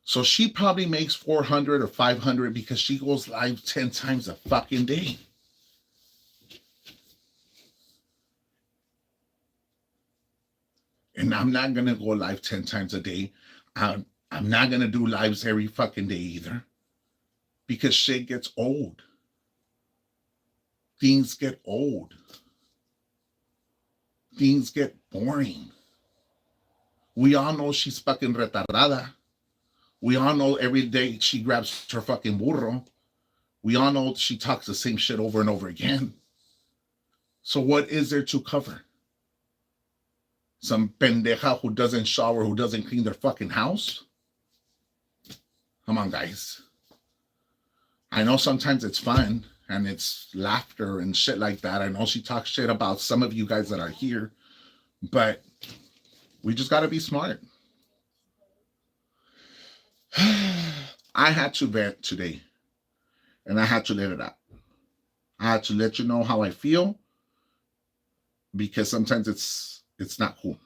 So she probably makes 400 or 500 because she goes live 10 times a fucking day. And I'm not going to go live 10 times a day. I'm not going to do lives every fucking day either. Because shit gets old. Things get old. Things get boring. We all know she's fucking retardada. We all know every day she grabs her fucking burro. We all know she talks the same shit over and over again. So what is there to cover? Some pendeja who doesn't shower, who doesn't clean their fucking house? Come on, guys. I know sometimes it's fun and it's laughter and shit like that. I know she talks shit about some of you guys that are here, but we just got to be smart. I had to vent today, and I had to let it out. I had to let you know how I feel, because sometimes it's not cool.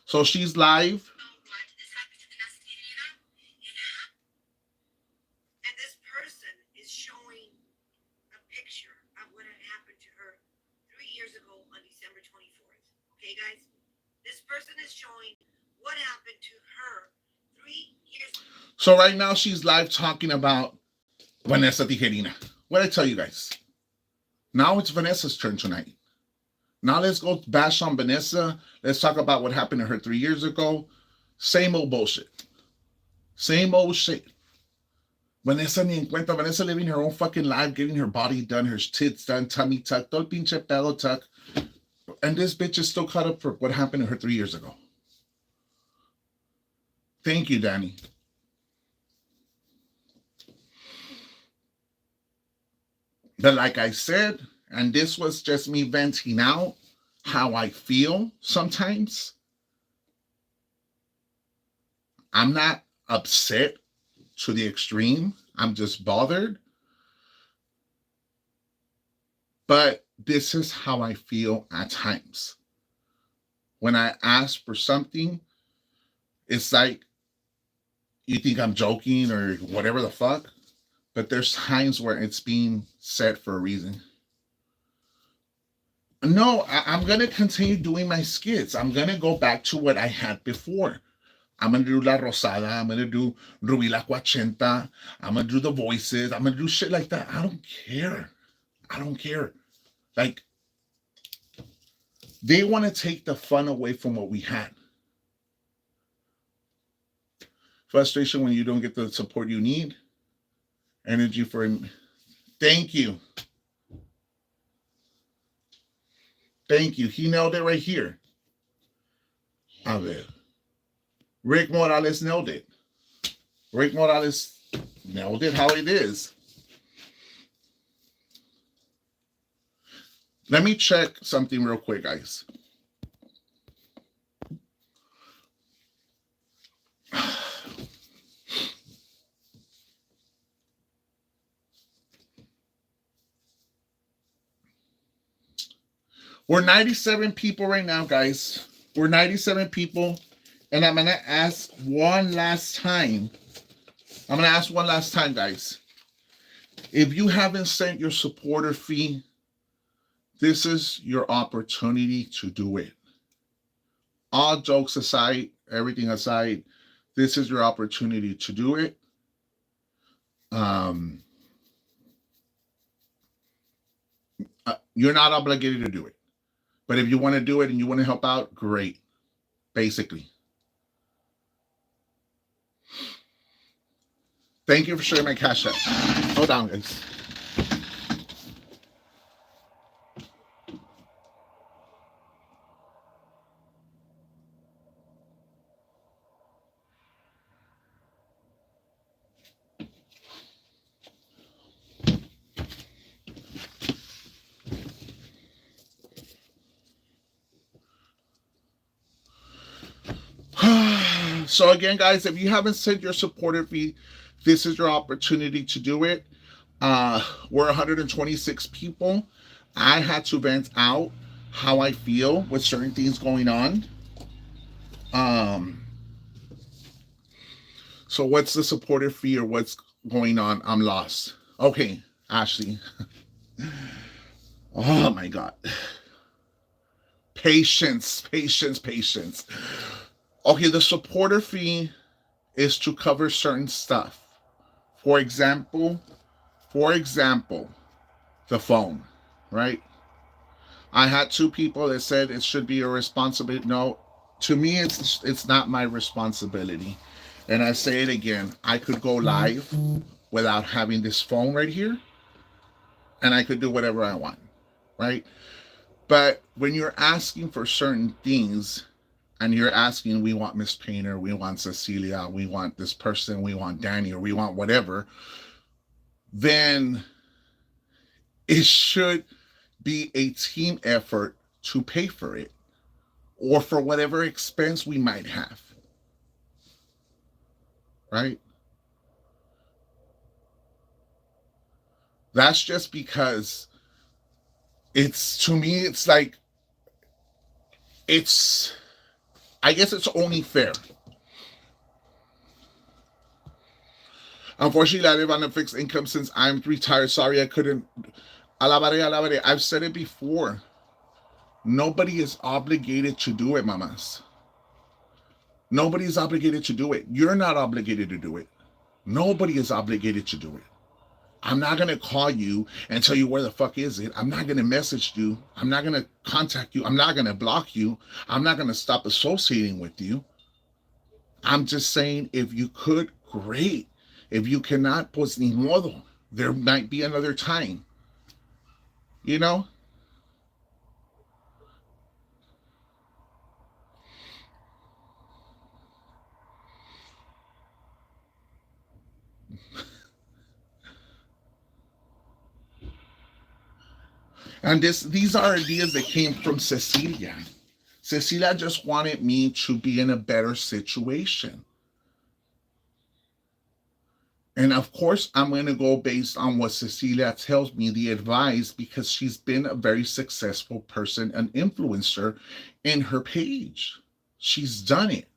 So she's live. And this person is showing a picture of what had happened to her 3 years ago on December 24th. Okay, guys? This person is showing what happened to her 3 years ago. So right now she's live talking about Vanessa Tijerina. What did I tell you guys? Now it's Vanessa's turn tonight. Now let's go bash on Vanessa. Let's talk about what happened to her 3 years ago. Same old bullshit. Same old shit. Vanessa ni en cuenta. Vanessa living her own fucking life, getting her body done, her tits done, tummy tuck, todo pinche pedo tuck. And this bitch is still caught up for what happened to her 3 years ago. Thank you, Danny. But like I said, and this was just me venting out how I feel sometimes. I'm not upset to the extreme. I'm just bothered. But this is how I feel at times. When I ask for something, it's like you think I'm joking or whatever the fuck. But there's times where it's being said for a reason. No, I'm going to continue doing my skits. I'm going to go back to what I had before. I'm going to do La Rosada. I'm going to do Rubi La Quachenta. I'm going to do the voices. I'm going to do shit like that. I don't care. I don't care. Like, they want to take the fun away from what we had. Frustration when you don't get the support you need. Energy for... Thank you. Thank you. He nailed it right here. A ver. Rick Morales nailed it. Rick Morales nailed it how it is. Let me check something real quick, guys. We're 97 people right now, guys. We're 97 people. And I'm going to ask one last time. Guys. If you haven't sent your supporter fee, this is your opportunity to do it. All jokes aside, everything aside, this is your opportunity to do it. You're not obligated to do it. But if you want to do it and you want to help out, great. Basically. Thank you for sharing my Cash App. Hold on, guys. So again, guys, if you haven't sent your supporter fee, this is your opportunity to do it. We're 126 people. I had to vent out how I feel with certain things going on. So what's the supporter fee or what's going on? I'm lost. Okay, Ashley. Oh my God. Patience. Okay, the supporter fee is to cover certain stuff. For example, the phone, right? I had two people that said it should be a responsibility. No, to me, it's not my responsibility. And I say it again, I could go live without having this phone right here, and I could do whatever I want, right? But when you're asking for certain things, and you're asking, we want Miss Painter, we want Cecilia, we want this person, we want Danny, or we want whatever, then it should be a team effort to pay for it or for whatever expense we might have, right? That's just because it's, to me, it's like, I guess it's only fair. Unfortunately, I live on a fixed income since I'm retired. Sorry, I couldn't. Alabare. I've said it before. Nobody is obligated to do it, mamas. Nobody is obligated to do it. You're not obligated to do it. Nobody is obligated to do it. I'm not going to call you and tell you where the fuck is it. I'm not going to message you. I'm not going to contact you. I'm not going to block you. I'm not going to stop associating with you. I'm just saying, if you could, great. If you cannot, pues ni modo. There might be another time. You know? And these are ideas that came from Cecilia. Cecilia just wanted me to be in a better situation. And of course, I'm going to go based on what Cecilia tells me, the advice, because she's been a very successful person, an influencer in her page. She's done it.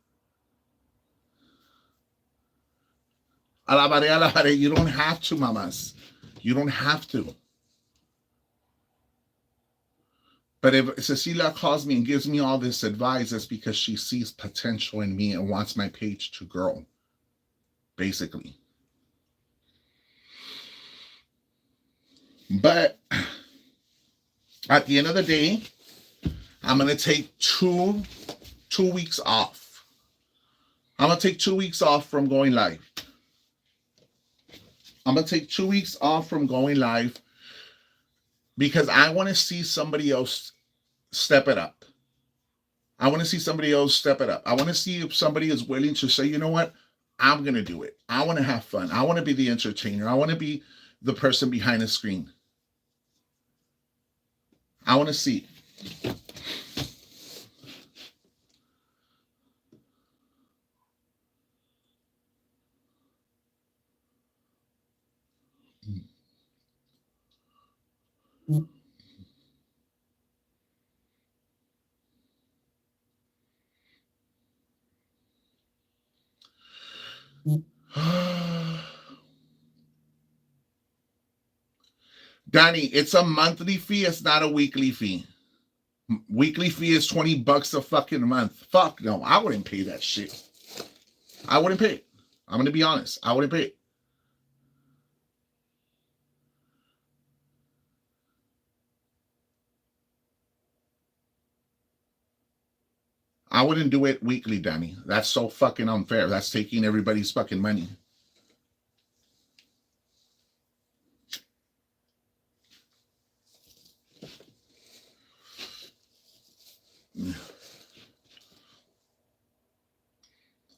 Alabaré. You don't have to, mamas. You don't have to. But if Cecilia calls me and gives me all this advice, it's because she sees potential in me and wants my page to grow, basically. But at the end of the day, I'm going to take two weeks off. I'm going to take 2 weeks off from going live. I'm going to take 2 weeks off from going live because I want to see somebody else step it up. I want to see somebody else step it up. I want to see if somebody is willing to say, you know what? I'm going to do it. I want to have fun. I want to be the entertainer. I want to be the person behind the screen. I want to see. Danny, it's a monthly fee. It's not a weekly fee. Weekly fee is $20 a fucking month. Fuck no, I wouldn't pay that shit. I wouldn't pay it. I'm going to be honest. I wouldn't pay it. I wouldn't do it weekly, Danny. That's so fucking unfair. That's taking everybody's fucking money.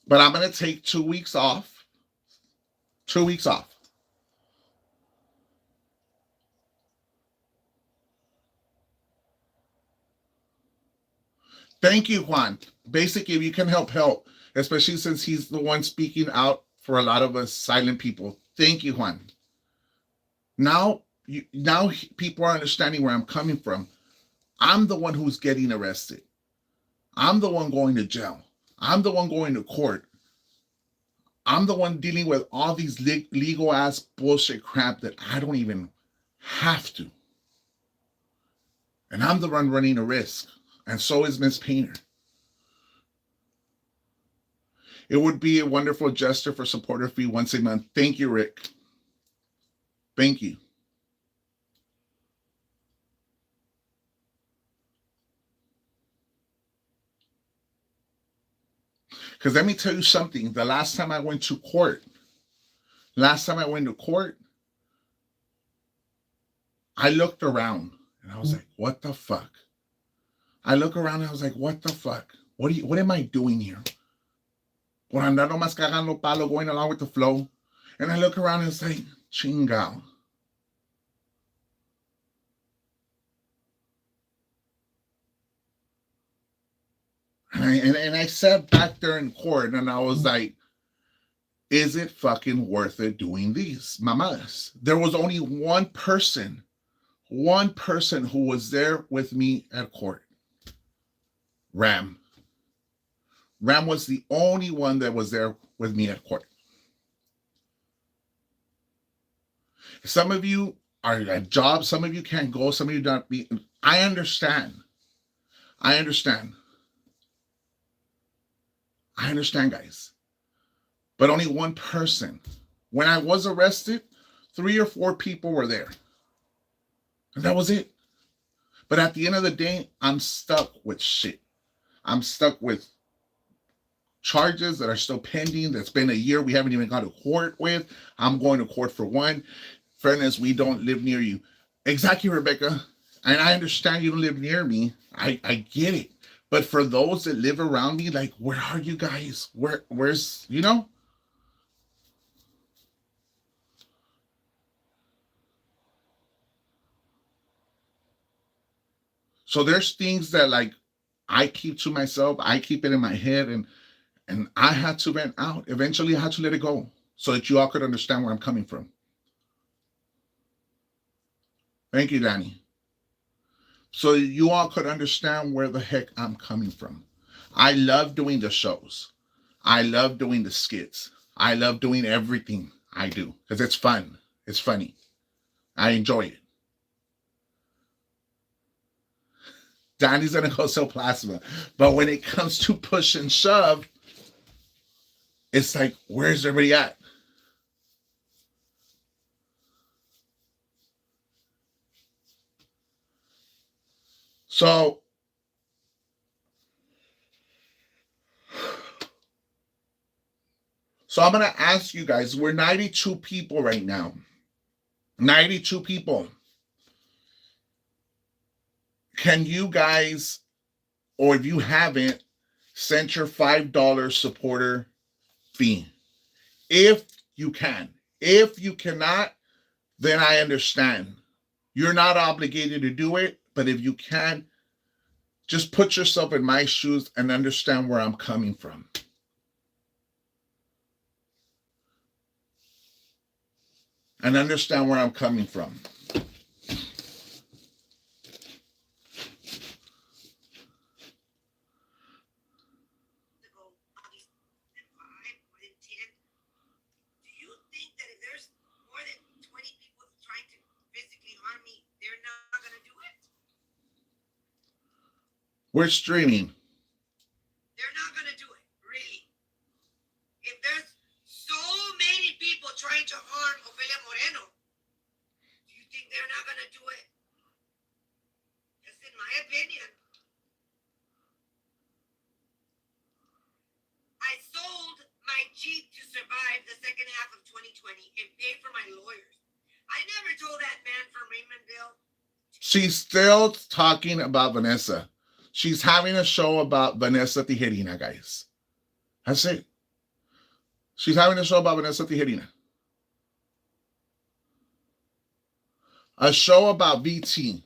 But I'm going to take 2 weeks off. 2 weeks off. Thank you, Juan. Basically, if you can help, especially since he's the one speaking out for a lot of us silent people. Thank you, Juan. Now people are understanding where I'm coming from. I'm the one who's getting arrested. I'm the one going to jail. I'm the one going to court. I'm the one dealing with all these legal ass bullshit crap that I don't even have to. And I'm the one running a risk. And so is Miss Painter. It would be a wonderful gesture for supporter fee once a month. Thank you, Rick. Thank you. Because let me tell you something. The last time I went to court, I looked around and I was like, what the fuck? I look around and I was like, what the fuck? What am I doing here? Por andar nomás cagando palo, going along with the flow. And I look around and it's like, chingao. And I sat back there in court and I was like, is it fucking worth it doing these mamadas? There was only one person who was there with me at court. Ram was the only one that was there with me at court. Some of you are at jobs, some of you can't go, some of you don't be. I understand, guys. But only one person. When I was arrested, 3 or 4 people were there. And that was it. But at the end of the day, I'm stuck with shit. I'm stuck with charges that are still pending. That's been a year we haven't even gone to court with. I'm going to court for one. Fairness, we don't live near you. Exactly, Rebecca. And I understand you don't live near me. I get it. But for those that live around me, like, where are you guys? Where's, you know? So there's things that like I keep to myself. I keep it in my head, and I had to vent out. Eventually, I had to let it go so that you all could understand where I'm coming from. Thank you, Danny. So you all could understand where the heck I'm coming from. I love doing the shows. I love doing the skits. I love doing everything I do because it's fun. It's funny. I enjoy it. Danny's gonna go sell plasma, but when it comes to push and shove, it's like, where's everybody at? So I'm gonna ask you guys. We're 92 people right now. 92 people. Can you guys, or if you haven't, sent your $5 supporter fee? If you can. If you cannot, then I understand. You're not obligated to do it, but if you can, just put yourself in my shoes and understand where I'm coming from. And understand where I'm coming from. We're streaming. They're not going to do it, really. If there's so many people trying to harm Ofelia Moreno, do you think they're not going to do it? That's in my opinion. I sold my Jeep to survive the second half of 2020 and pay for my lawyers. I never told that man from Raymondville. She's still talking about Vanessa. She's having a show about Vanessa Tijerina, guys. That's it. She's having a show about Vanessa Tijerina. A show about VT.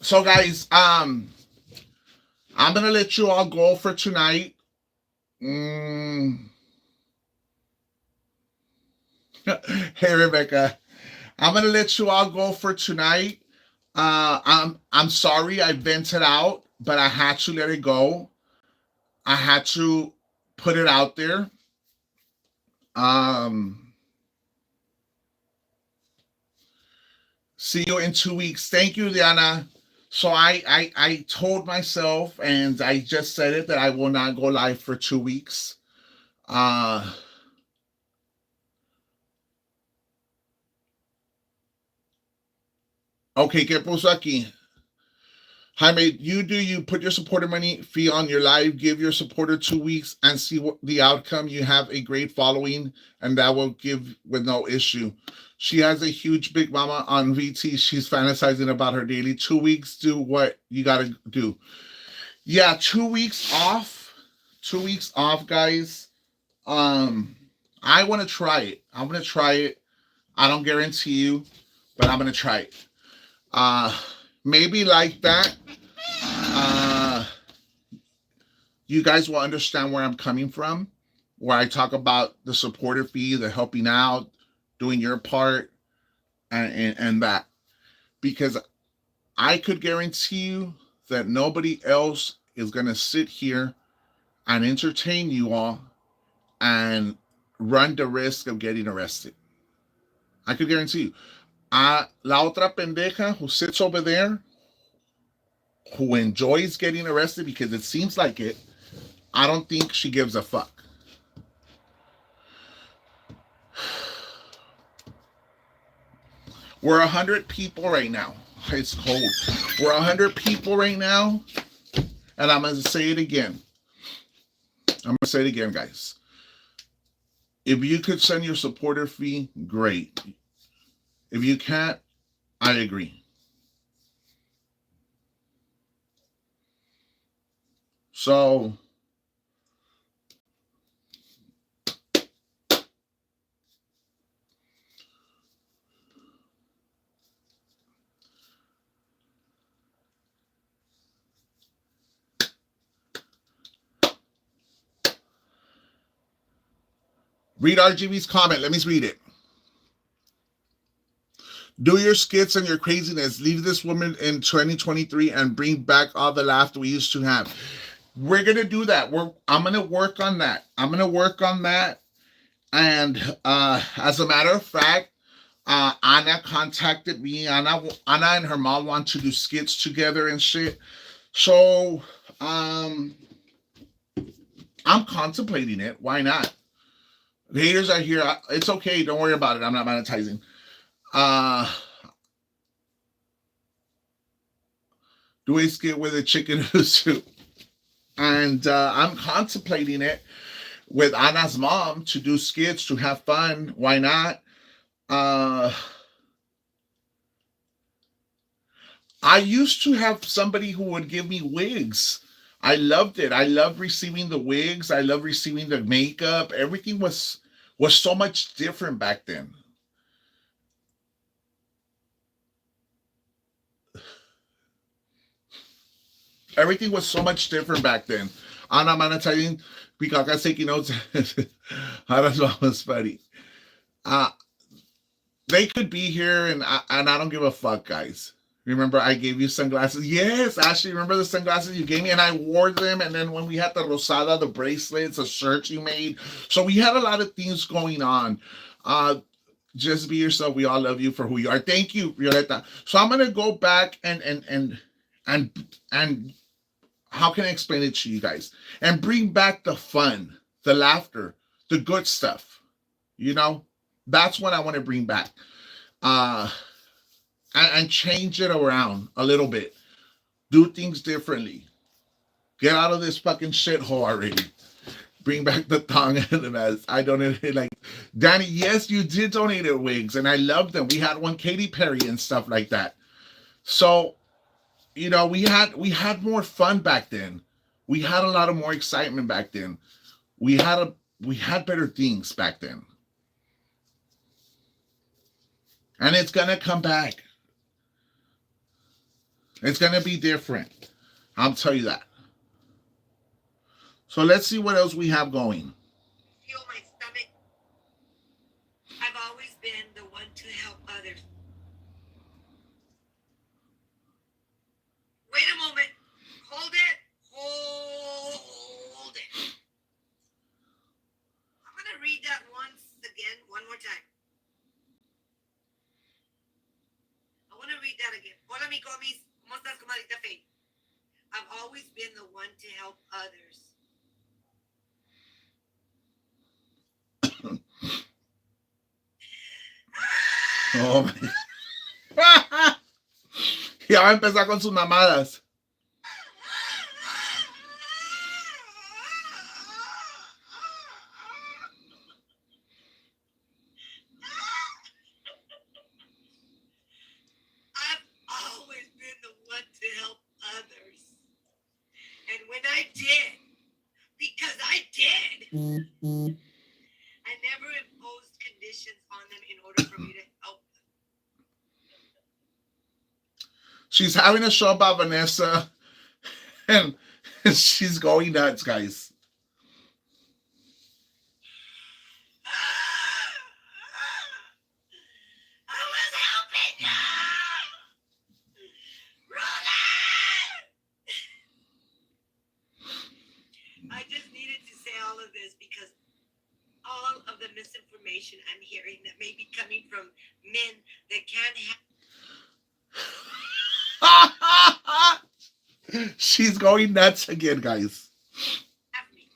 So, guys, I'm gonna let you all go for tonight. Hey, Rebecca. I'm gonna let you all go for tonight. I'm sorry I vented out, but I had to let it go. I had to put it out there. See you in 2 weeks. Thank you, Diana. So I told myself, and I just said it, that I will not go live for 2 weeks. Okay, ¿qué puso aquí? Jaime, you put your supporter money fee on your live, give your supporter 2 weeks and see what the outcome. You have a great following, and that will give with no issue. She has a huge big mama on VT. She's fantasizing about her daily. 2 weeks, do what you gotta do. Yeah, 2 weeks off. 2 weeks off, guys. I want to try it. I'm gonna try it. I don't guarantee you, but I'm gonna try it. Maybe like that. You guys will understand where I'm coming from, where I talk about the supporter fee, the helping out, doing your part, and that. Because I could guarantee you that nobody else is going to sit here and entertain you all and run the risk of getting arrested. I could guarantee you. La otra pendeja who sits over there, who enjoys getting arrested because it seems like it, I don't think she gives a fuck. We're 100 people right now. It's cold. We're 100 people right now, and I'm going to say it again. Guys. If you could send your supporter fee, great. If you can't, I agree. So, Read RGB's comment. Let me read it. Do your skits and your craziness. Leave this woman in 2023 and bring back all the laughter we used to have. We're gonna do that. I'm gonna work on that. I'm gonna work on that. And as a matter of fact, Anna contacted me. Anna and her mom want to do skits together and shit. So I'm contemplating it. Why not? The haters are here. It's okay. Don't worry about it. I'm not monetizing. Uh, do a skit with a chicken soup. And I'm contemplating it with Anna's mom to do skits to have fun. Why not? Uh, I used to have somebody who would give me wigs. I loved it. I loved receiving the wigs. I loved receiving the makeup. Everything was so much different back then. Everything was so much different back then. Anna monetizing because I taking notes. That's what was funny. Uh, they could be here, and I don't give a fuck, guys. Remember, I gave you sunglasses. Yes, Ashley, remember the sunglasses you gave me, and I wore them. And then when we had the rosada, the bracelets, the shirts you made, so we had a lot of things going on. Just be yourself. We all love you for who you are. Thank you, Violeta. So I'm gonna go back and how can I explain it to you guys? And bring back the fun, the laughter, the good stuff. You know, that's what I want to bring back. Uh, and change it around a little bit. Do things differently. Get out of this fucking shithole already. Bring back the tongue and the mess. I donated like Danny. Yes, you did donate wigs, and I loved them. We had one Katy Perry and stuff like that. So we had more fun back then. We had a lot of more excitement back then. We had better things back then. And it's gonna come back. It's gonna be different. I'll tell you that. So let's see what else we have going. Feel my stomach. I've always been the one to help others. Wait a moment. Hold it. Hold it. I'm going to read that one more time. I want to read that again. Hola, mi comis. ¿Cómo estás, comadita Faye? I've always been the one to help others. Oh, ya va a empezar con sus mamadas. I've always been the one to help others. And when I did, because I did, I never imposed conditions on them in order for me to help them. She's having a show about Vanessa, and she's going nuts, guys. I was helping you! I just needed to say all of this because all of the misinformation I'm hearing that may be coming from men that can't She's going nuts again, guys. have me,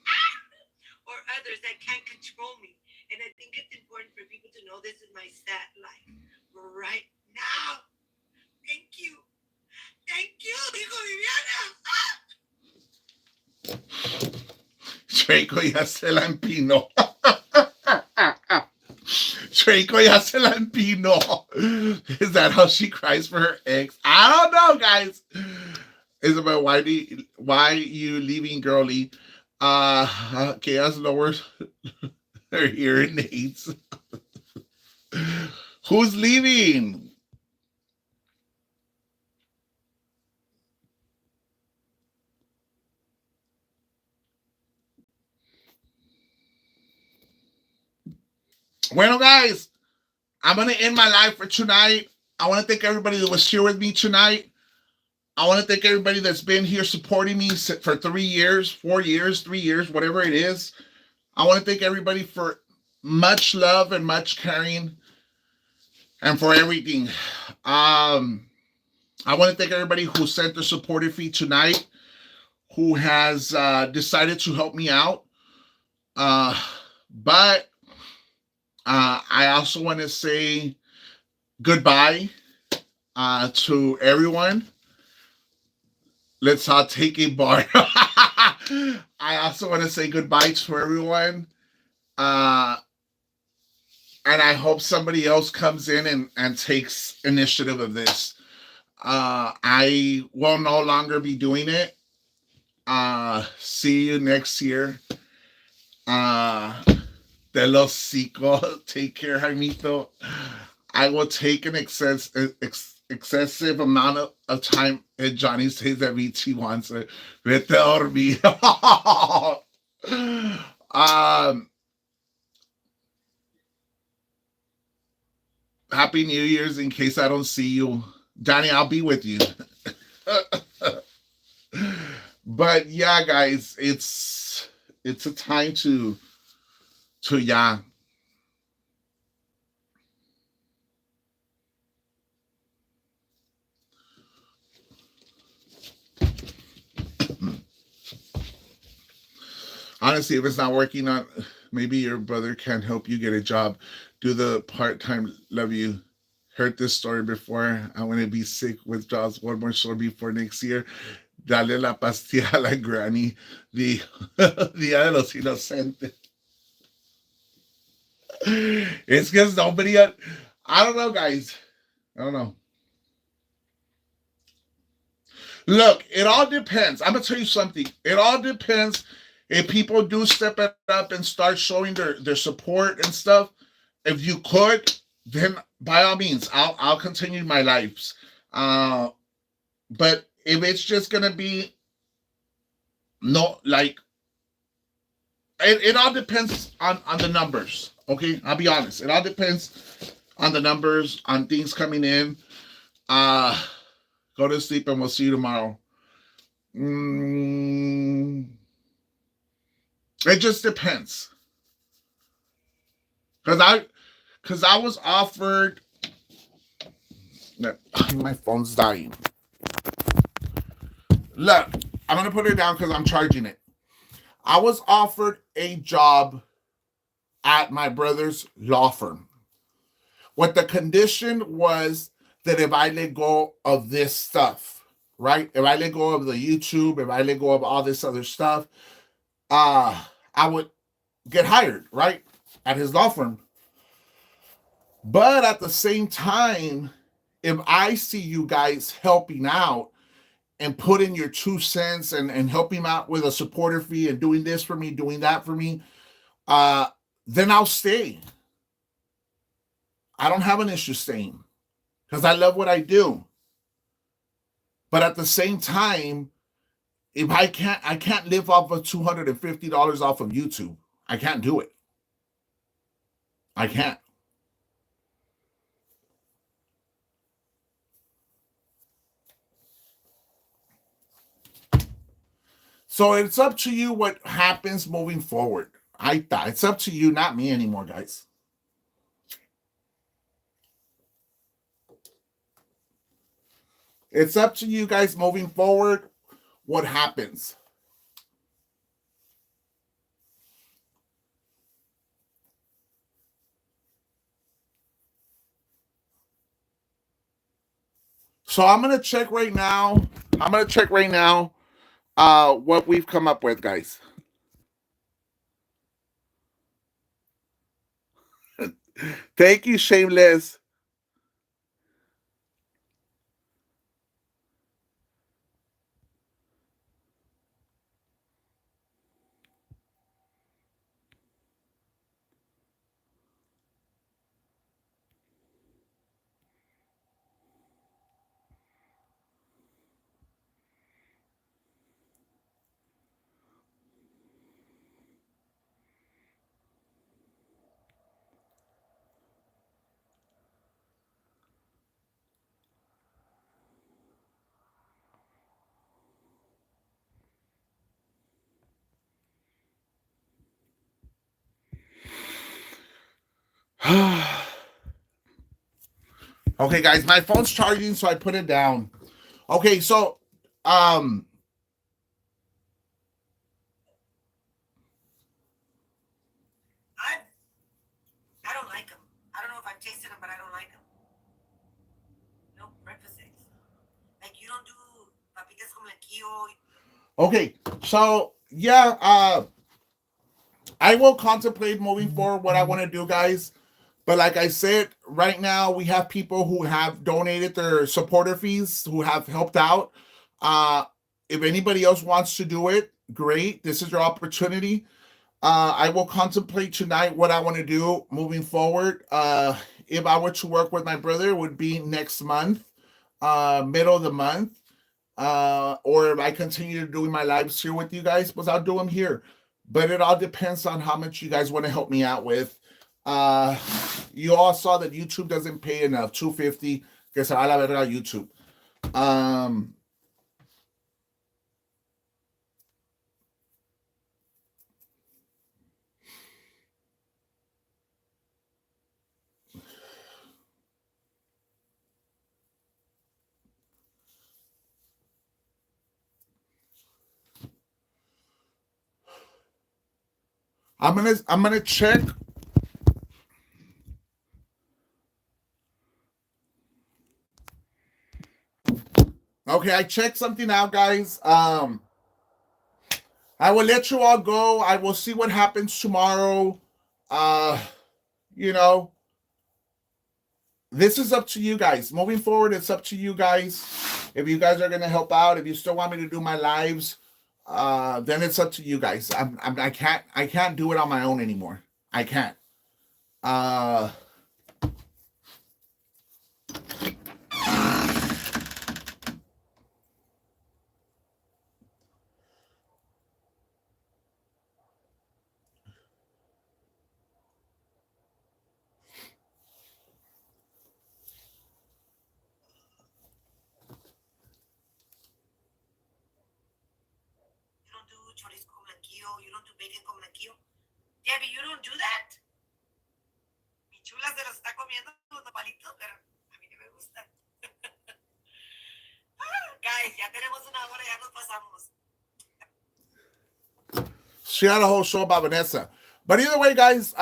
or others that can't control me. And I think it's important for people to know this is my sad life right now. Thank you. Thank you, dijo Viviana. Draco ya se la empinó. Draco ya se la empinó. Is that how she cries for her ex? I don't know, guys. Isabel, why you leaving, girly? Que has lowered her hearing aids. Who's leaving? Bueno, guys, I'm gonna end my live for tonight. I want to thank everybody that was here with me tonight. I want to thank everybody that's been here supporting me for 3 years, 4 years, 3 years, whatever it is. I want to thank everybody for much love and much caring and for everything. I want to thank everybody who sent the supportive fee tonight, who has decided to help me out. Uh, but I also want to say goodbye to everyone. Let's take a bar. I also want to say goodbye to everyone. Uh, and I hope somebody else comes in and takes initiative of this. I will no longer be doing it. See you next year. Uh, De los Cico. Take care, Jaimito. I will take an excessive amount of time and Johnny says that he wants it. Vete a dormir. Happy New Year's in case I don't see you. Johnny, I'll be with you. But yeah, guys, it's a time to yeah. Honestly, if it's not working on, maybe your brother can help you get a job. Do the part time. Love you. Heard this story before. I'm gonna be sick with jobs one more story before next year. Dale la pastilla a la granny. The Dia de los Inocentes. It's because nobody. I don't know, guys. I don't know. Look, it all depends. I'm gonna tell you something. It all depends. If people do step it up and start showing their support and stuff, if you could, then by all means, I'll continue my lives. Uh, but if it's just gonna be no, like it all depends on the numbers. Okay, I'll be honest. It all depends on the numbers, on things coming in. Uh, go to sleep and we'll see you tomorrow. Mm, it just depends. Cause I because I was offered. My phone's dying. Look, I'm gonna put it down because I'm charging it. I was offered a job at my brother's law firm. What the condition was that if I let go of this stuff, right? If I let go of the YouTube, if I let go of all this other stuff, I would get hired, right? At his law firm. But at the same time, if I see you guys helping out and putting your 2 cents and helping out with a supporter fee and doing this for me, doing that for me, uh, then I'll stay. I don't have an issue staying because I love what I do. But at the same time, if I can't live off of $250 off of YouTube. I can't do it. I can't. So it's up to you what happens moving forward. It's up to you, not me anymore, guys. It's up to you guys moving forward what happens. So I'm gonna check right now. I'm gonna check right now what we've come up with, guys. Thank you, Shameless. Okay, guys, my phone's charging, so I put it down. Okay, so um, I I don't like them. I don't know if I've tasted them, but I don't like them. No breakfast eggs. Like you don't do papitas con manquillo. okay, so yeah, I will contemplate moving forward what I want to do, guys. But like I said, right now we have people who have donated their supporter fees, who have helped out. Uh, if anybody else wants to do it, great. This is your opportunity. I will contemplate tonight what I want to do moving forward. If I were to work with my brother, it would be next month, middle of the month. Or if I continue doing my lives here with you guys, but I'll do them here. But it all depends on how much you guys want to help me out with. Uh, you all saw that YouTube doesn't pay enough. 250, que se va a la verga YouTube. Um, I'm gonna check. Okay, I checked something out, guys. I will let you all go. I will see what happens tomorrow. Uh, you know, this is up to you guys. Moving forward, it's up to you guys. If you guys are gonna help out, if you still want me to do my lives, then it's up to you guys. I can't do it on my own anymore. I can't. Uh, You don't do chorizo con manquillo. You don't do bacon con manquillo. Debbie, you don't do that. Mi chula se los está comiendo los nopalitos, pero a mí no me gusta. Guys, ya tenemos una hora, ya nos pasamos. she had a whole show about Vanessa. But either way, guys,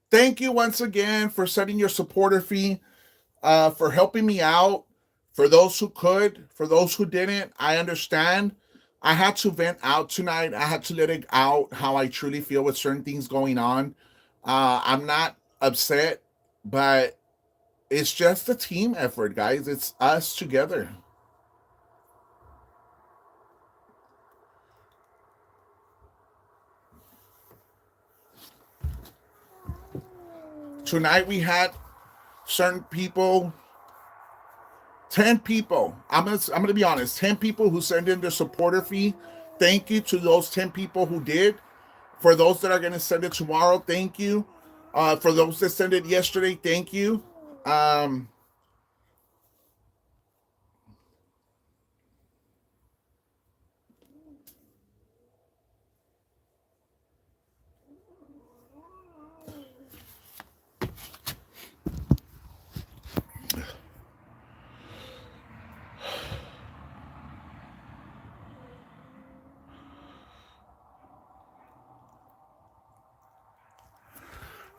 thank you once again for setting your supporter fee, for helping me out. For those who could, for those who didn't, I understand. I had to vent out tonight. I had to let it out how I truly feel with certain things going on. I'm not upset, but it's just a team effort, guys. It's us together. Tonight we had certain people, 10 people. I'm gonna be honest, 10 people who send in their supporter fee. Thank you to those 10 people who did. For those that are gonna send it tomorrow, thank you. For those that sent it yesterday, thank you. Um,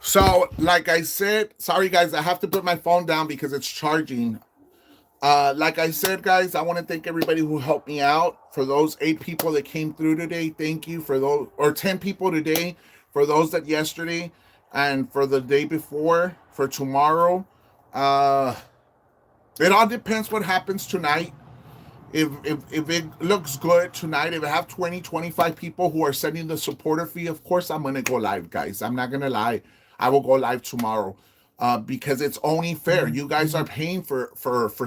so like I said, sorry guys, I have to put my phone down because it's charging. Like I said, guys, I want to thank everybody who helped me out. For those 8 people that came through today, thank you. For those, or 10 people today, for those that yesterday, and for the day before, for tomorrow. Uh, it all depends what happens tonight. If it looks good tonight, if I have 20, 25 people who are sending the supporter fee, of course I'm gonna go live, guys. I'm not gonna lie. I will go live tomorrow. Because it's only fair. You guys are paying for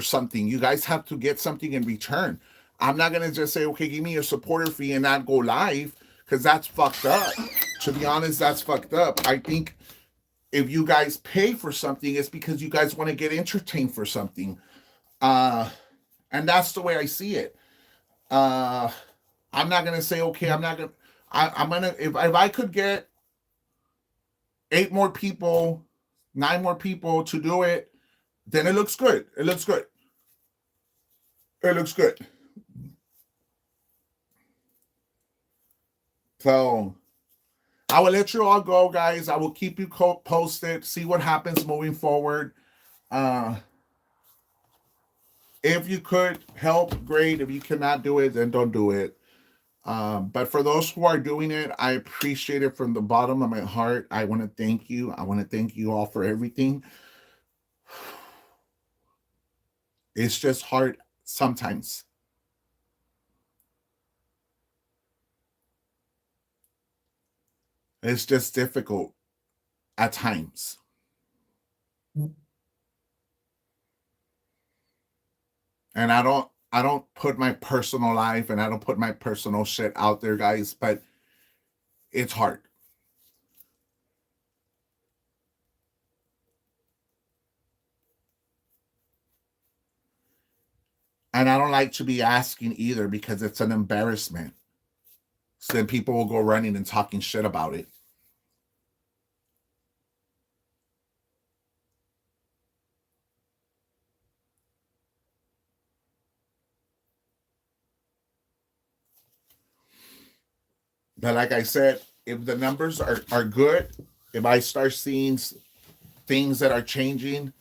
something. You guys have to get something in return. I'm not gonna just say, okay, give me your supporter fee and not go live, because that's fucked up. To be honest, that's fucked up. I think if you guys pay for something, it's because you guys want to get entertained for something. Uh, and that's the way I see it. Uh, I'm not gonna say, okay, I'm not gonna. I'm gonna, if I could get 8 more people, 9 more people to do it, then it looks good. It looks good. It looks good. So I will let you all go, guys. I will keep you posted, see what happens moving forward. Uh, if you could help, great. If you cannot do it, then don't do it. But for those who are doing it, I appreciate it from the bottom of my heart. I want to thank you. I want to thank you all for everything. It's just hard sometimes. It's just difficult at times. And I don't put my personal life and I don't put my personal shit out there, guys, but it's hard. And I don't like to be asking either because it's an embarrassment. So then people will go running and talking shit about it. But like I said, if the numbers are good, if I start seeing things that are changing,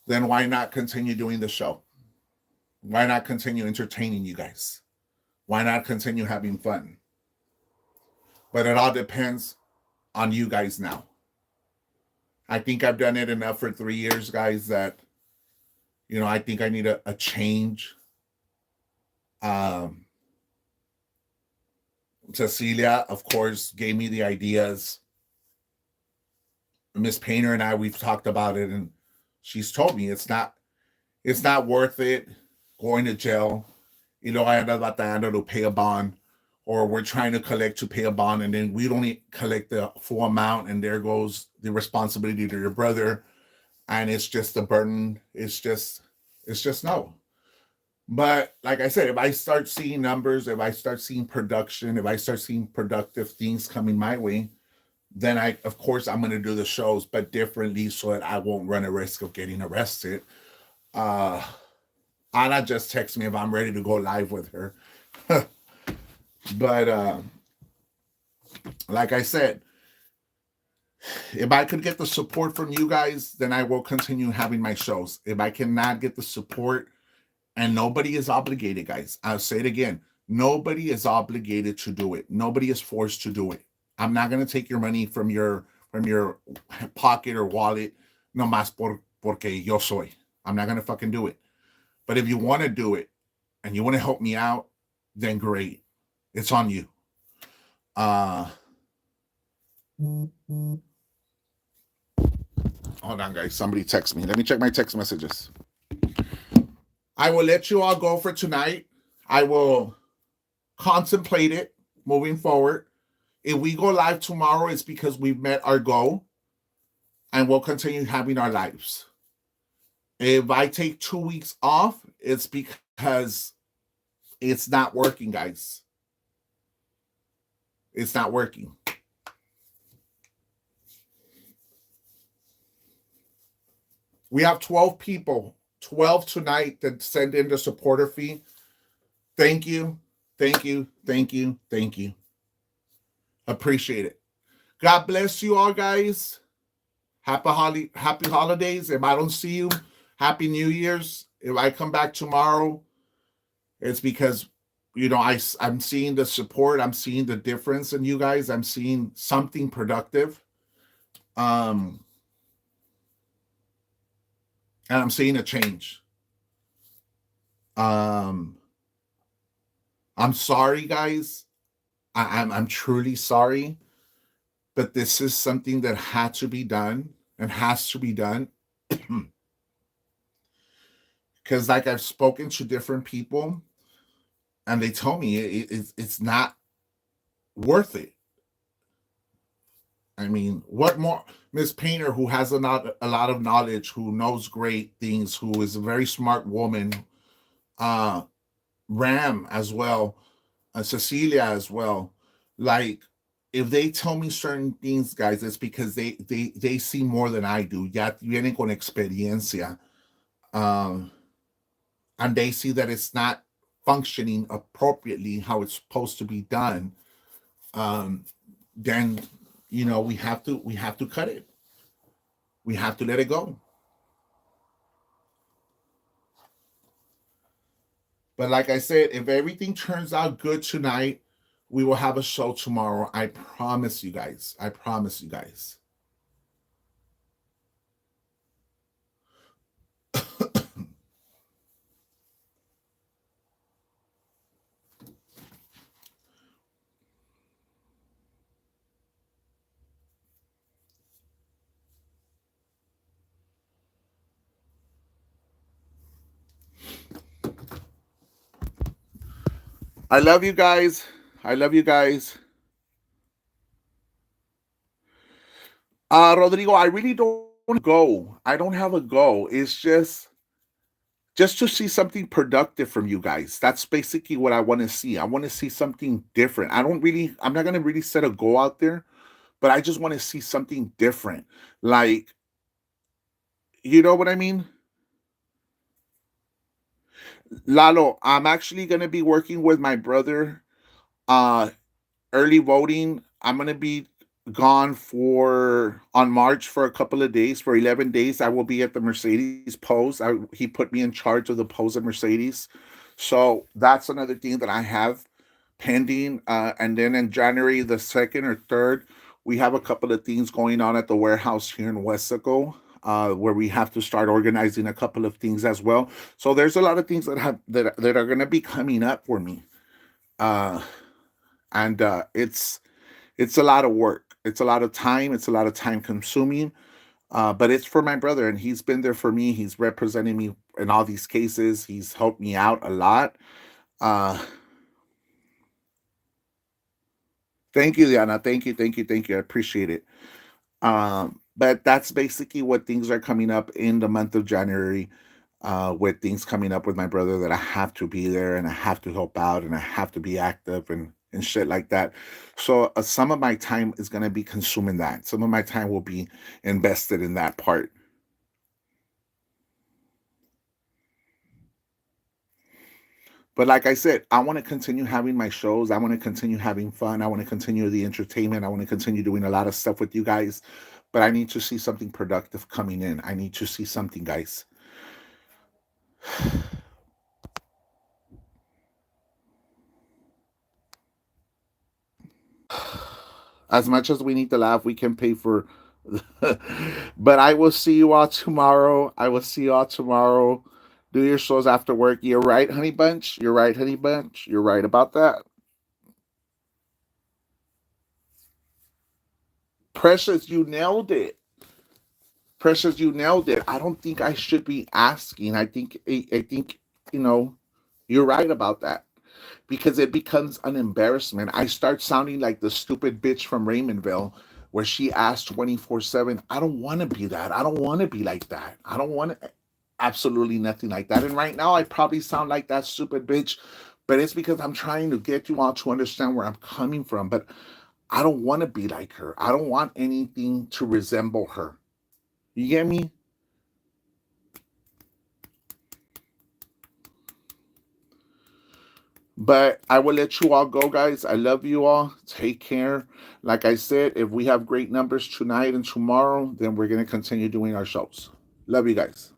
then why not continue doing the show? Why not continue entertaining you guys? Why not continue having fun? But it all depends on you guys now. I think I've done it enough for 3 years, guys, that, I think I need a change. Um, Cecilia, of course, gave me the ideas. Miss Painter and I, we've talked about it, and she's told me it's not worth it going to jail. I ando batallando to pay a bond, or we're trying to collect to pay a bond, and then we don't collect the full amount, and there goes the responsibility to your brother, and it's just a burden. It's just no. But like I said, if I start seeing numbers, if I start seeing production, if I start seeing productive things coming my way, then of course, I'm going to do the shows, but differently so that I won't run a risk of getting arrested. Uh, Anna just texts me if I'm ready to go live with her. But like I said, if I could get the support from you guys, then I will continue having my shows. If I cannot get the support, and nobody is obligated, guys. I'll say it again. Nobody is obligated to do it. Nobody is forced to do it. I'm not going to take your money from your pocket or wallet no más porque yo soy. I'm not going to fucking do it. But if you want to do it and you want to help me out, then great. It's on you. Hold on, guys. Somebody text me. Let me check my text messages. I will let you all go for tonight. I will contemplate it moving forward. If we go live tomorrow, it's because we've met our goal and we'll continue having our lives. If I take 2 weeks off, it's because it's not working, guys. It's not working. We have 12 people, 12 tonight that send in the supporter fee. Thank you. Thank you. Thank you. Thank you. Appreciate it. God bless you all, guys. Happy holidays. If I don't see you, Happy New Year's. If I come back tomorrow, it's because, I'm seeing the support. I'm seeing the difference in you guys. I'm seeing something productive. And I'm seeing a change. I'm sorry, guys. I'm truly sorry, but this is something that had to be done and has to be done. Because, like, I've spoken to different people, and they told me it's not worth it. I mean, what more? Miss Painter, who has a lot of knowledge, who knows great things, who is a very smart woman, Ram as well, Cecilia as well. Like, if they tell me certain things, guys, it's because they see more than I do. Ya vienen con experiencia. um, and they see that it's not functioning appropriately how it's supposed to be done, um, then we have to cut it. We have to let it go. But like I said, if everything turns out good tonight, we will have a show tomorrow. I promise you guys. I promise you guys. I love you guys. I love you guys. Rodrigo, I really don't go. I don't have a go. It's just to see something productive from you guys. That's basically what I want to see. I want to see something different. I'm not going to really set a goal out there, but I just want to see something different. Like, you know what I mean? Lalo, I'm actually going to be working with my brother, uh, early voting. I'm going to be gone for on March for a couple of days. For 11 days, I will be at the Mercedes polls. He put me in charge of the polls at Mercedes. So that's another thing that I have pending. And then in January the 2nd or 3rd, we have a couple of things going on at the warehouse here in Westaco. Where we have to start organizing a couple of things as well. So there's a lot of things that are going to be coming up for me, uh, and it's a lot of work. It's a lot of time. It's a lot of time consuming. But it's for my brother, and he's been there for me. He's representing me in all these cases. He's helped me out a lot. Uh, Thank you, Diana. Thank you, thank you, thank you. I appreciate it. But that's basically what things are coming up in the month of January. With things coming up with my brother that I have to be there and I have to help out and I have to be active and shit like that. So some of my time is going to be consuming that. Some of my time will be invested in that part. But like I said, I want to continue having my shows. I want to continue having fun. I want to continue the entertainment. I want to continue doing a lot of stuff with you guys. But I need to see something productive coming in. I need to see something, guys. As much as we need to laugh, we can pay for. But I will see you all tomorrow. I will see you all tomorrow. Do your shows after work. You're right, honey bunch. You're right, honey bunch. You're right about that. Precious, you nailed it. Precious, you nailed it. I don't think I should be asking. I think you know you're right about that because it becomes an embarrassment. I start sounding like the stupid bitch from Raymondville where she asked 24/7. I don't want to be that. I don't want to be like that. I don't want to absolutely nothing like that. And right now I probably sound like that stupid bitch, but it's because I'm trying to get you all to understand where I'm coming from. But I don't want to be like her. I don't want anything to resemble her. You get me? But I will let you all go, guys. I love you all. Take care. Like I said, if we have great numbers tonight and tomorrow, then we're going to continue doing our shows. Love you guys.